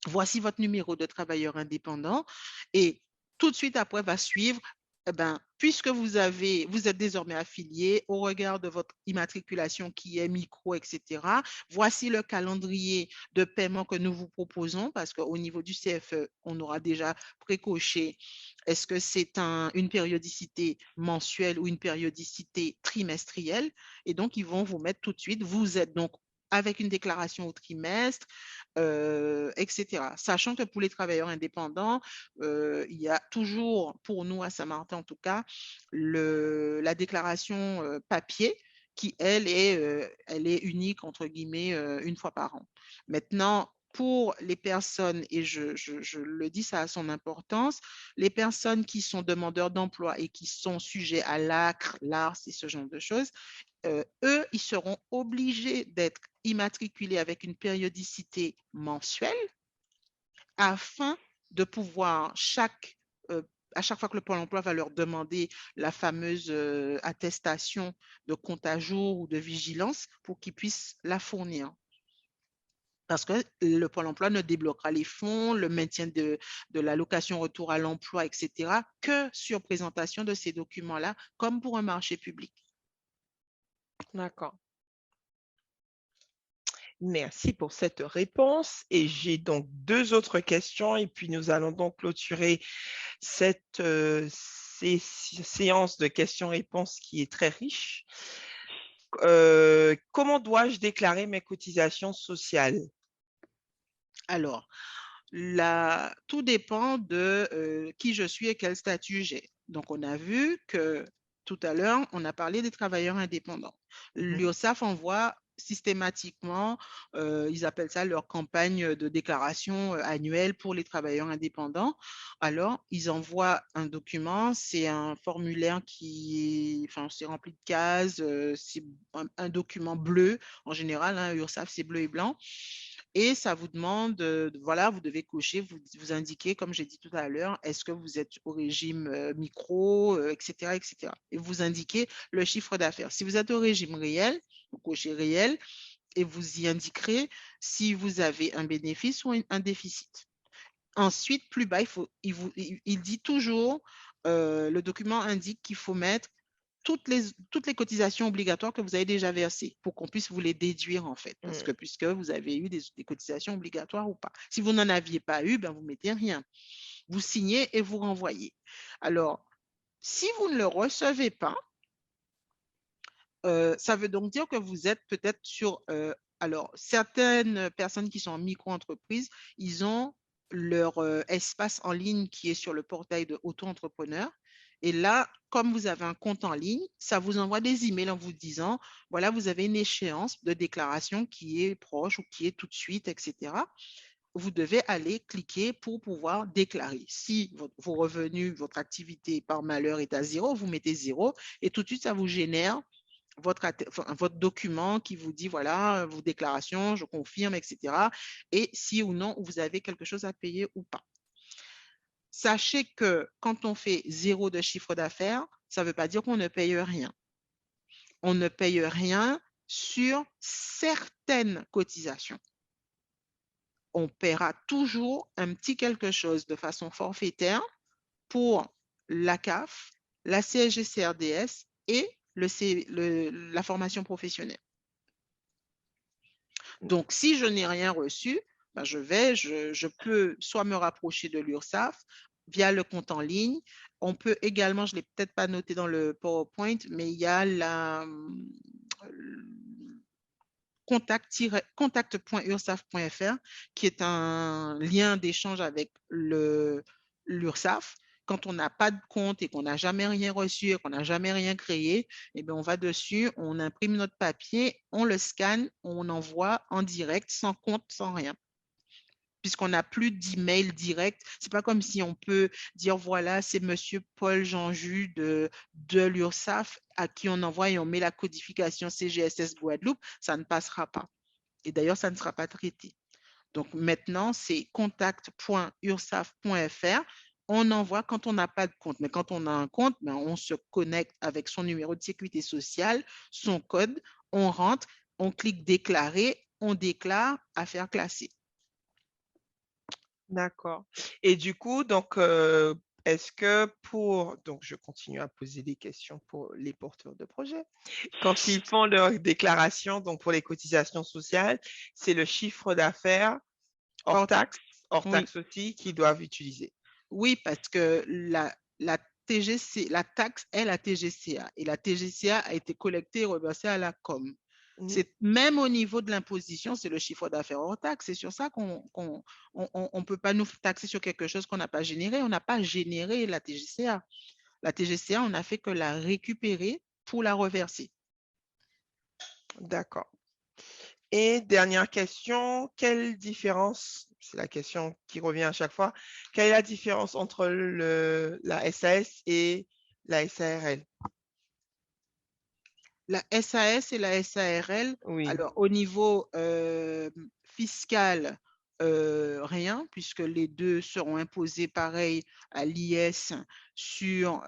Voici votre numéro de travailleur indépendant et tout de suite après va suivre, puisque vous êtes désormais affilié au regard de votre immatriculation qui est micro, etc. Voici le calendrier de paiement que nous vous proposons parce qu'au niveau du CFE, on aura déjà précoché est-ce que c'est une périodicité mensuelle ou une périodicité trimestrielle et donc ils vont vous mettre tout de suite, vous êtes donc avec une déclaration au trimestre, etc. Sachant que pour les travailleurs indépendants, il y a toujours, pour nous à Saint-Martin en tout cas, la déclaration papier qui, elle est unique, entre guillemets, une fois par an. Maintenant, pour les personnes, et je le dis, ça a son importance, les personnes qui sont demandeurs d'emploi et qui sont sujets à l'ACRE, l'ARS et ce genre de choses, eux, ils seront obligés d'être immatriculés avec une périodicité mensuelle afin de pouvoir à chaque fois que le Pôle emploi va leur demander la fameuse attestation de compte à jour ou de vigilance pour qu'ils puissent la fournir. Parce que le Pôle emploi ne débloquera les fonds, le maintien de l'allocation retour à l'emploi, etc., que sur présentation de ces documents-là, comme pour un marché public. D'accord. Merci pour cette réponse. Et j'ai donc 2 autres questions et puis nous allons donc clôturer cette séance de questions-réponses qui est très riche. Comment dois-je déclarer mes cotisations sociales? Alors, tout dépend de qui je suis et quel statut j'ai. Donc, on a vu que tout à l'heure, on a parlé des travailleurs indépendants. L'URSSAF envoie systématiquement, ils appellent ça leur campagne de déclaration annuelle pour les travailleurs indépendants. Alors, ils envoient un document, c'est un formulaire c'est rempli de cases, c'est un document bleu en général, hein, URSSAF c'est bleu et blanc. Et ça vous demande, voilà, vous devez cocher, vous indiquer, comme j'ai dit tout à l'heure, est-ce que vous êtes au régime micro, etc., etc. Et vous indiquez le chiffre d'affaires. Si vous êtes au régime réel, vous cochez réel et vous y indiquerez si vous avez un bénéfice ou un déficit. Ensuite, plus bas, il dit toujours, le document indique qu'il faut mettre toutes les cotisations obligatoires que vous avez déjà versées pour qu'on puisse vous les déduire en fait, parce que puisque vous avez eu des cotisations obligatoires ou pas. Si vous n'en aviez pas eu, ben vous mettez rien. Vous signez et vous renvoyez. Alors, si vous ne le recevez pas, ça veut donc dire que vous êtes peut-être alors, certaines personnes qui sont en micro-entreprise, ils ont leur espace en ligne qui est sur le portail de auto-entrepreneur. Et là, comme vous avez un compte en ligne, ça vous envoie des emails en vous disant, voilà, vous avez une échéance de déclaration qui est proche ou qui est tout de suite, etc. Vous devez aller cliquer pour pouvoir déclarer. Si vos revenus, votre activité par malheur est à 0, vous mettez 0 et tout de suite, ça vous génère votre document qui vous dit, voilà, vos déclarations, je confirme, etc. Et si ou non, vous avez quelque chose à payer ou pas. Sachez que quand on fait 0 de chiffre d'affaires, ça ne veut pas dire qu'on ne paye rien. On ne paye rien sur certaines cotisations. On paiera toujours un petit quelque chose de façon forfaitaire pour la CAF, la CSG-CRDS et la formation professionnelle. Donc, si je n'ai rien reçu, ben je peux soit me rapprocher de l'URSSAF via le compte en ligne. On peut également, je ne l'ai peut-être pas noté dans le PowerPoint, mais il y a contact.ursaf.fr qui est un lien d'échange avec l'URSSAF. Quand on n'a pas de compte et qu'on n'a jamais rien reçu et qu'on n'a jamais rien créé, eh bien, on va dessus, on imprime notre papier, on le scanne, on envoie en direct, sans compte, sans rien. Puisqu'on n'a plus d'email direct. Ce n'est pas comme si on peut dire, voilà, c'est monsieur Paul Jeanju de l'URSSAF à qui on envoie et on met la codification CGSS Guadeloupe. Ça ne passera pas. Et d'ailleurs, ça ne sera pas traité. Donc maintenant, c'est contact.ursaf.fr. On envoie quand on n'a pas de compte. Mais quand on a un compte, ben, on se connecte avec son numéro de sécurité sociale, son code, on rentre, on clique déclarer, on déclare affaire classée. D'accord. Et du coup, donc, est-ce que donc je continue à poser des questions pour les porteurs de projets. Quand ils font leur déclaration, donc pour les cotisations sociales, c'est le chiffre d'affaires hors taxe aussi qu'ils doivent utiliser. Oui, parce que la TGC, la taxe est la TGCA et la TGCA a été collectée et reversée à la COM. Mmh. C'est même au niveau de l'imposition, c'est le chiffre d'affaires hors taxe. C'est sur ça qu'on peut pas nous taxer sur quelque chose qu'on n'a pas généré. On n'a pas généré la TGCA. La TGCA, on n'a fait que la récupérer pour la reverser. D'accord. Et dernière question, quelle différence, c'est la question qui revient à chaque fois, quelle est la différence entre la SAS et la SARL? La SAS et la SARL, Oui. alors au niveau fiscal, rien, puisque les deux seront imposés pareil à l'IS sur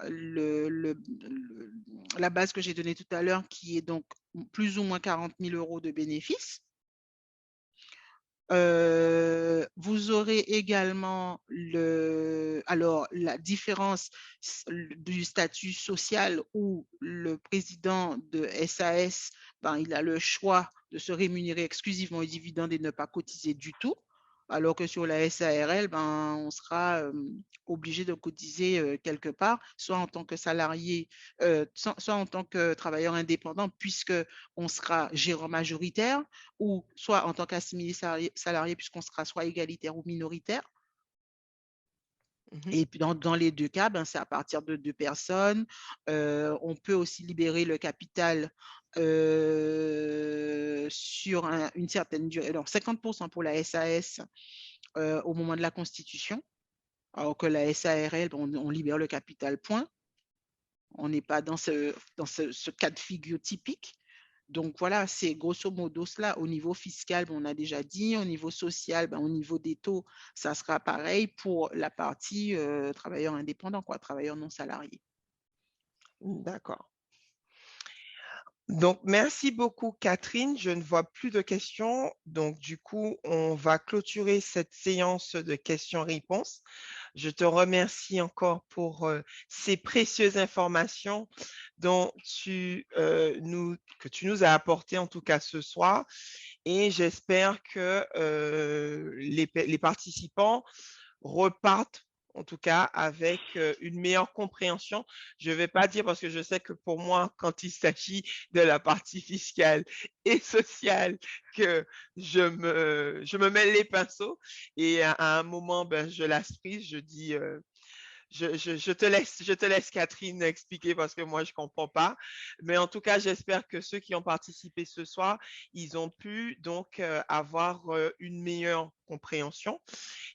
la base que j'ai donnée tout à l'heure, qui est donc plus ou moins 40 000 € de bénéfices. Vous aurez également la différence du statut social où le président de SAS, ben, il a le choix de se rémunérer exclusivement aux dividendes et ne pas cotiser du tout, alors que sur la SARL, ben, on sera obligé de cotiser quelque part, soit en tant que salarié, soit en tant que travailleur indépendant, puisque on sera gérant majoritaire, ou soit en tant qu'assimilé salarié, puisqu'on sera soit égalitaire ou minoritaire. Mhm. Et puis dans les deux cas, ben, c'est à partir de 2 personnes. On peut aussi libérer le capital sur une certaine durée. Alors 50% pour la SAS au moment de la constitution, alors que la SARL, on libère le capital point. On n'est pas dans ce cas de figure typique. Donc voilà, c'est grosso modo cela. Au niveau fiscal, on a déjà dit. Au niveau social, au niveau des taux, ça sera pareil pour la partie travailleur indépendant, quoi, travailleur non salarié. D'accord. Donc, merci beaucoup, Catherine. Je ne vois plus de questions. Donc, du coup, on va clôturer cette séance de questions-réponses. Je te remercie encore pour ces précieuses informations que tu nous as apportées, en tout cas ce soir. Et j'espère que les participants repartent en tout cas avec une meilleure compréhension. Je ne vais pas dire parce que je sais que pour moi, quand il s'agit de la partie fiscale et sociale, que je me mêle les pinceaux et à un moment, je lâche prise, je dis je te laisse, Catherine, expliquer parce que moi, je ne comprends pas. Mais en tout cas, j'espère que ceux qui ont participé ce soir, ils ont pu donc avoir une meilleure compréhension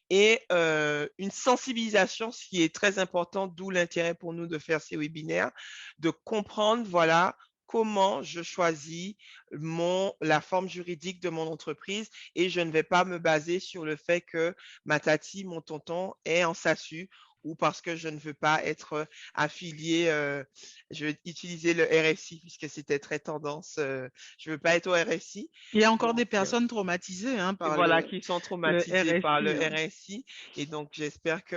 et une sensibilisation, ce qui est très important, d'où l'intérêt pour nous de faire ces webinaires, de comprendre, voilà, comment je choisis la forme juridique de mon entreprise et je ne vais pas me baser sur le fait que ma tati, mon tonton est en SASU ou parce que je ne veux pas être affilié, je vais utiliser le RSI puisque c'était très tendance, je ne veux pas être au RSI. Il y a encore Donc, des personnes traumatisées par voilà, qui sont le traumatisés par le RSI. RSI. Et donc, j'espère que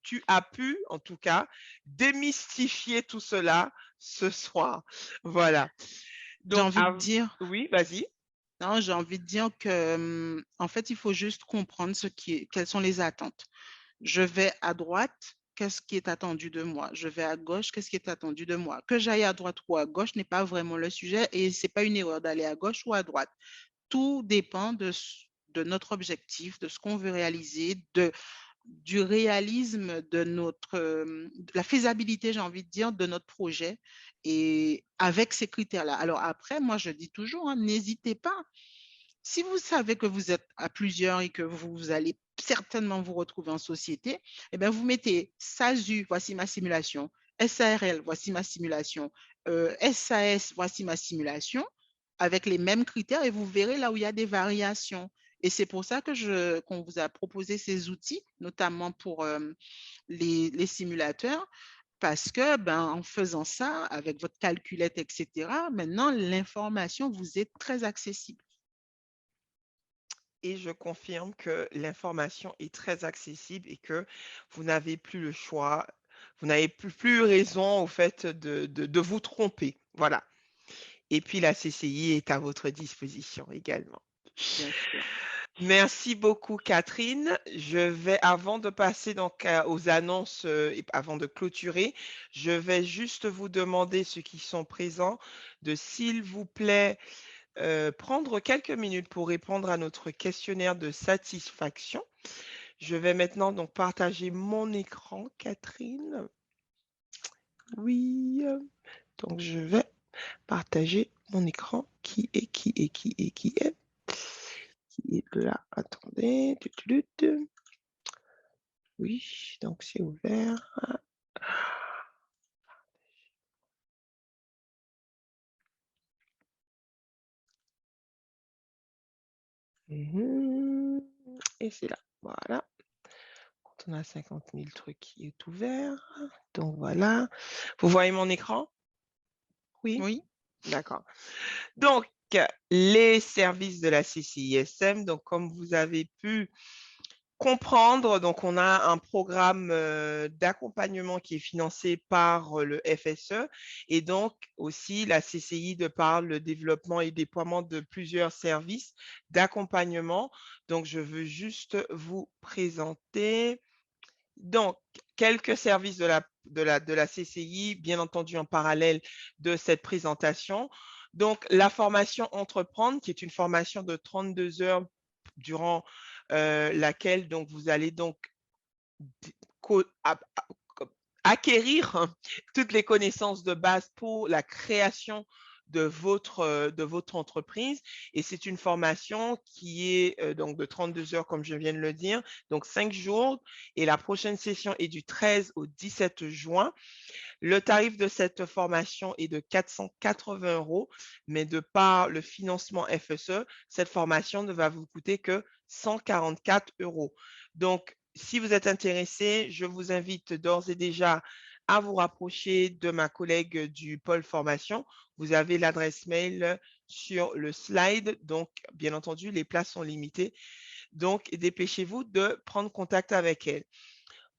tu as pu, en tout cas, démystifier tout cela ce soir. Voilà. J'ai Donc, envie de dire, oui, vas-y. non, j'ai envie de dire que, en fait, il faut juste comprendre quelles sont les attentes. Je vais à droite, qu'est-ce qui est attendu de moi? Je vais à gauche, qu'est-ce qui est attendu de moi? Que j'aille à droite ou à gauche n'est pas vraiment le sujet et c'est pas une erreur d'aller à gauche ou à droite. Tout dépend de notre objectif, de ce qu'on veut réaliser, du réalisme de la faisabilité, j'ai envie de dire, de notre projet et avec ces critères-là. Alors après, moi, je dis toujours, n'hésitez pas. Si vous savez que vous êtes à plusieurs et que vous allez certainement vous retrouver en société, eh bien, vous mettez SASU, voici ma simulation, SARL, voici ma simulation, SAS, voici ma simulation, avec les mêmes critères et vous verrez là où il y a des variations. Et c'est pour ça qu'on vous a proposé ces outils, notamment pour les simulateurs, parce que en faisant ça, avec votre calculette, etc., maintenant, l'information vous est très accessible. Et je confirme que l'information est très accessible et que vous n'avez plus le choix, vous n'avez plus raison au fait de vous tromper. Voilà. Et puis la CCI est à votre disposition également. Bien sûr. Merci beaucoup, Catherine. Je vais, avant de passer donc aux annonces et avant de clôturer, je vais juste vous demander, ceux qui sont présents, de s'il vous plaît prendre quelques minutes pour répondre à notre questionnaire de satisfaction. Je vais maintenant donc partager mon écran, Catherine. Oui, donc je vais partager mon écran. Qui est là? Attendez. Oui, donc c'est ouvert. Et c'est là, voilà. Quand on a 50 000 trucs qui est ouvert. Donc voilà. Vous voyez mon écran? Oui? Oui. D'accord. Donc, les services de la CCISM, donc comme vous avez pu comprendre, donc on a un programme d'accompagnement qui est financé par le FSE et donc aussi la CCI de par le développement et déploiement de plusieurs services d'accompagnement. Donc, je veux juste vous présenter donc quelques services de la CCI, bien entendu en parallèle de cette présentation. Donc, la formation Entreprendre, qui est une formation de 32 heures durant laquelle donc, vous allez donc acquérir toutes les connaissances de base pour la création de votre entreprise. Et c'est une formation qui est donc de 32 heures, comme je viens de le dire, donc 5 jours. Et la prochaine session est du 13 au 17 juin. Le tarif de cette formation est de 480 €, mais de par le financement FSE, cette formation ne va vous coûter que 144 €. Donc, si vous êtes intéressé, je vous invite d'ores et déjà à vous rapprocher de ma collègue du pôle formation. Vous avez l'adresse mail sur le slide. Donc, bien entendu, les places sont limitées. Donc, dépêchez-vous de prendre contact avec elle.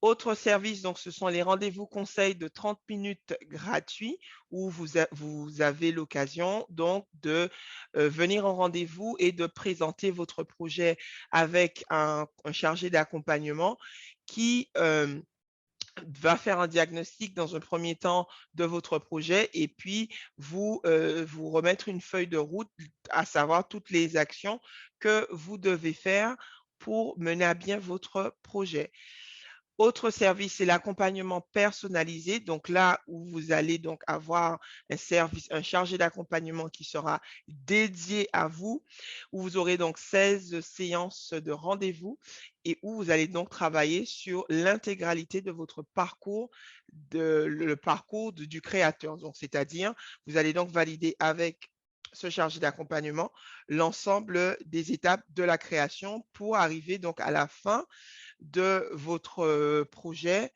Autre service, donc, ce sont les rendez-vous conseils de 30 minutes gratuits où vous avez l'occasion donc de venir en rendez-vous et de présenter votre projet avec un chargé d'accompagnement qui va faire un diagnostic dans un premier temps de votre projet et puis vous remettre une feuille de route, à savoir toutes les actions que vous devez faire pour mener à bien votre projet. Autre service, c'est l'accompagnement personnalisé. Donc là où vous allez donc avoir un chargé d'accompagnement qui sera dédié à vous, où vous aurez donc 16 séances de rendez-vous et où vous allez donc travailler sur l'intégralité de votre parcours, le parcours du créateur. Donc, c'est-à-dire, vous allez donc valider avec ce chargé d'accompagnement l'ensemble des étapes de la création pour arriver donc à la fin de votre projet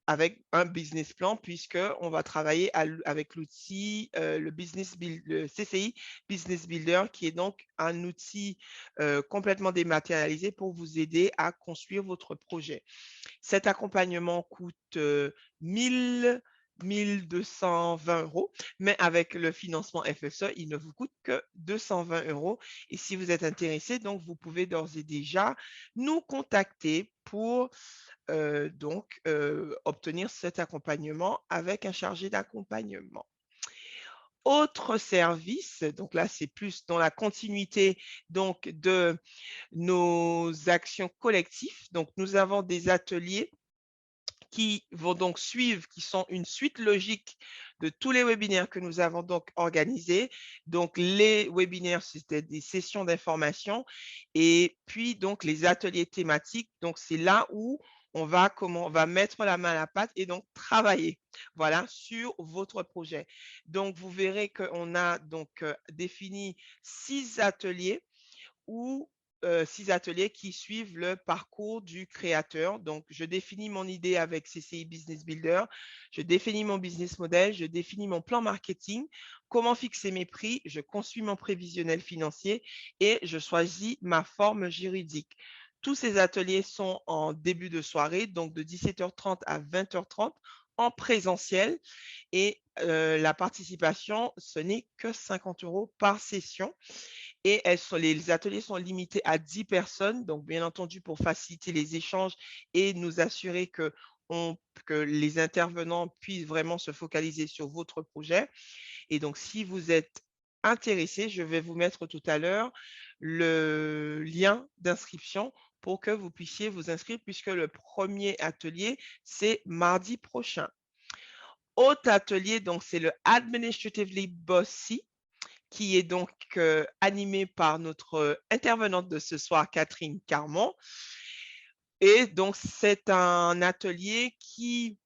avec un business plan, puisqu'on va travailler avec l'outil, le CCI Business Builder, qui est donc un outil complètement dématérialisé pour vous aider à construire votre projet. Cet accompagnement coûte 1 220 €, mais avec le financement FSE, il ne vous coûte que 220 €. Et si vous êtes intéressé, donc vous pouvez d'ores et déjà nous contacter pour obtenir cet accompagnement avec un chargé d'accompagnement. Autre service, donc là c'est plus dans la continuité donc de nos actions collectives. Donc nous avons des ateliers qui vont donc suivre, qui sont une suite logique de tous les webinaires que nous avons donc organisés. Donc, les webinaires, c'était des sessions d'information et puis donc les ateliers thématiques. Donc, c'est là où on va mettre la main à la pâte et donc travailler, voilà, sur votre projet. Donc, vous verrez qu'on a donc défini 6 ateliers ou 6 ateliers qui suivent le parcours du créateur. Donc, je définis mon idée avec CCI Business Builder, je définis mon business model, je définis mon plan marketing, comment fixer mes prix, je construis mon prévisionnel financier et je choisis ma forme juridique. Tous ces ateliers sont en début de soirée, donc de 17h30 à 20h30 en présentiel et la participation, ce n'est que 50 € par session. Et les ateliers sont limités à 10 personnes, donc bien entendu pour faciliter les échanges et nous assurer que les intervenants puissent vraiment se focaliser sur votre projet. Et donc, si vous êtes intéressés, je vais vous mettre tout à l'heure le lien d'inscription pour que vous puissiez vous inscrire puisque le premier atelier, c'est mardi prochain. Autre atelier, donc c'est le Administratively Bossy qui est donc animé par notre intervenante de ce soir, Catherine Carmon. Et donc, c'est un atelier qui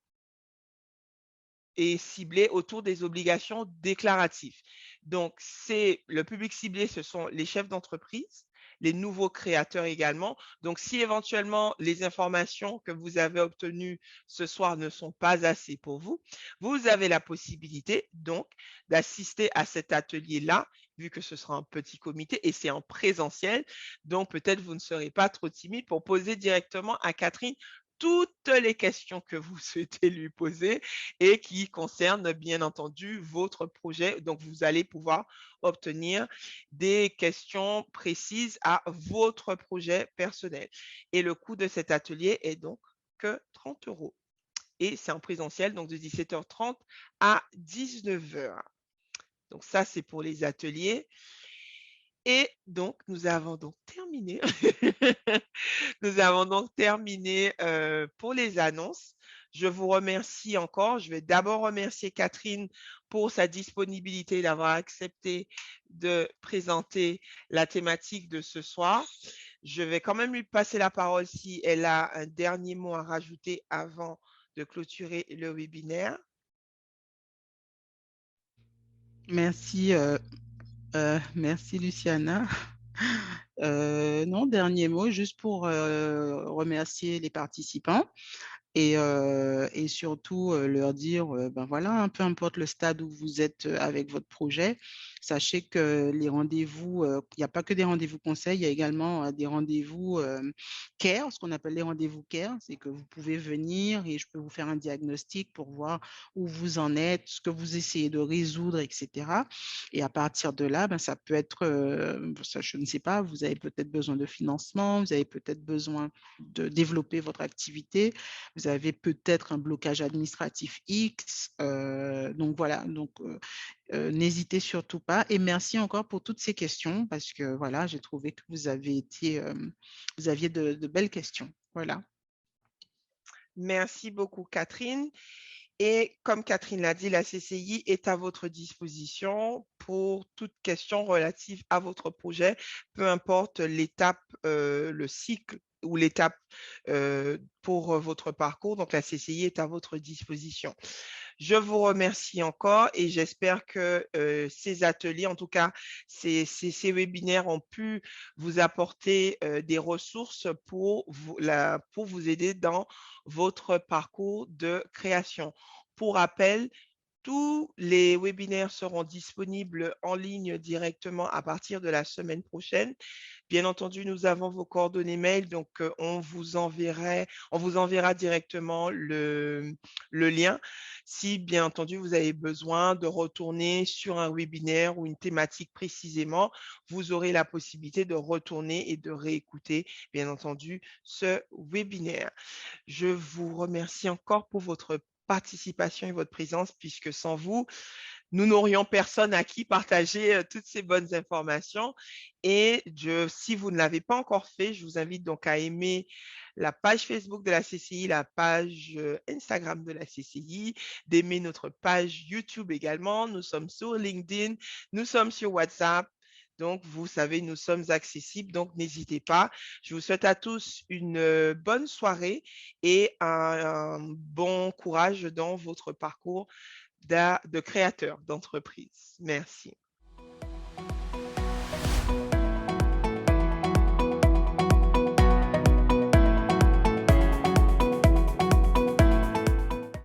est ciblé autour des obligations déclaratives. Donc, c'est le public ciblé, ce sont les chefs d'entreprise, les nouveaux créateurs également. Donc, si éventuellement les informations que vous avez obtenues ce soir ne sont pas assez pour vous, vous avez la possibilité donc d'assister à cet atelier-là, vu que ce sera un petit comité et c'est en présentiel. Donc, peut-être vous ne serez pas trop timide pour poser directement à Catherine toutes les questions que vous souhaitez lui poser et qui concernent bien entendu votre projet. Donc, vous allez pouvoir obtenir des questions précises à votre projet personnel. Et le coût de cet atelier est donc que 30 €. Et c'est en présentiel, donc de 17h30 à 19h. Donc, ça, c'est pour les ateliers. Et donc, nous avons donc terminé. Nous avons donc terminé pour les annonces. Je vous remercie encore. Je vais d'abord remercier Catherine pour sa disponibilité d'avoir accepté de présenter la thématique de ce soir. Je vais quand même lui passer la parole si elle a un dernier mot à rajouter avant de clôturer le webinaire. Merci, merci Luciana. Non, dernier mot, juste pour remercier les participants. Et surtout leur dire, ben voilà, peu importe le stade où vous êtes avec votre projet, sachez que les rendez-vous, il n'y a pas que des rendez-vous conseils, il y a également des rendez-vous care, ce qu'on appelle les rendez-vous care, c'est que vous pouvez venir et je peux vous faire un diagnostic pour voir où vous en êtes, ce que vous essayez de résoudre, etc. Et à partir de là, ben, ça peut être, ça, je ne sais pas, vous avez peut-être besoin de financement, vous avez peut-être besoin de développer votre activité, vous avez peut-être un blocage administratif X. Donc voilà, donc n'hésitez surtout pas. Et merci encore pour toutes ces questions parce que voilà, j'ai trouvé que vous aviez de belles questions. Voilà. Merci beaucoup, Catherine. Et comme Catherine l'a dit, la CCI est à votre disposition pour toute question relative à votre projet, peu importe l'étape, le cycle ou l'étape pour votre parcours. Donc, la CCI est à votre disposition. Je vous remercie encore et j'espère que ces ateliers, en tout cas, ces webinaires ont pu vous apporter des ressources pour vous aider dans votre parcours de création. Pour rappel, tous les webinaires seront disponibles en ligne directement à partir de la semaine prochaine. Bien entendu, nous avons vos coordonnées mail, donc on vous enverra directement le lien. Si, bien entendu, vous avez besoin de retourner sur un webinaire ou une thématique précisément, vous aurez la possibilité de retourner et de réécouter, bien entendu, ce webinaire. Je vous remercie encore pour votre participation et votre présence, puisque sans vous, nous n'aurions personne à qui partager toutes ces bonnes informations. Et si vous ne l'avez pas encore fait, je vous invite donc à aimer la page Facebook de la CCI, la page Instagram de la CCI, d'aimer notre page YouTube également. Nous sommes sur LinkedIn, nous sommes sur WhatsApp. Donc, vous savez, nous sommes accessibles, donc n'hésitez pas. Je vous souhaite à tous une bonne soirée et un bon courage dans votre parcours de créateur d'entreprise. Merci.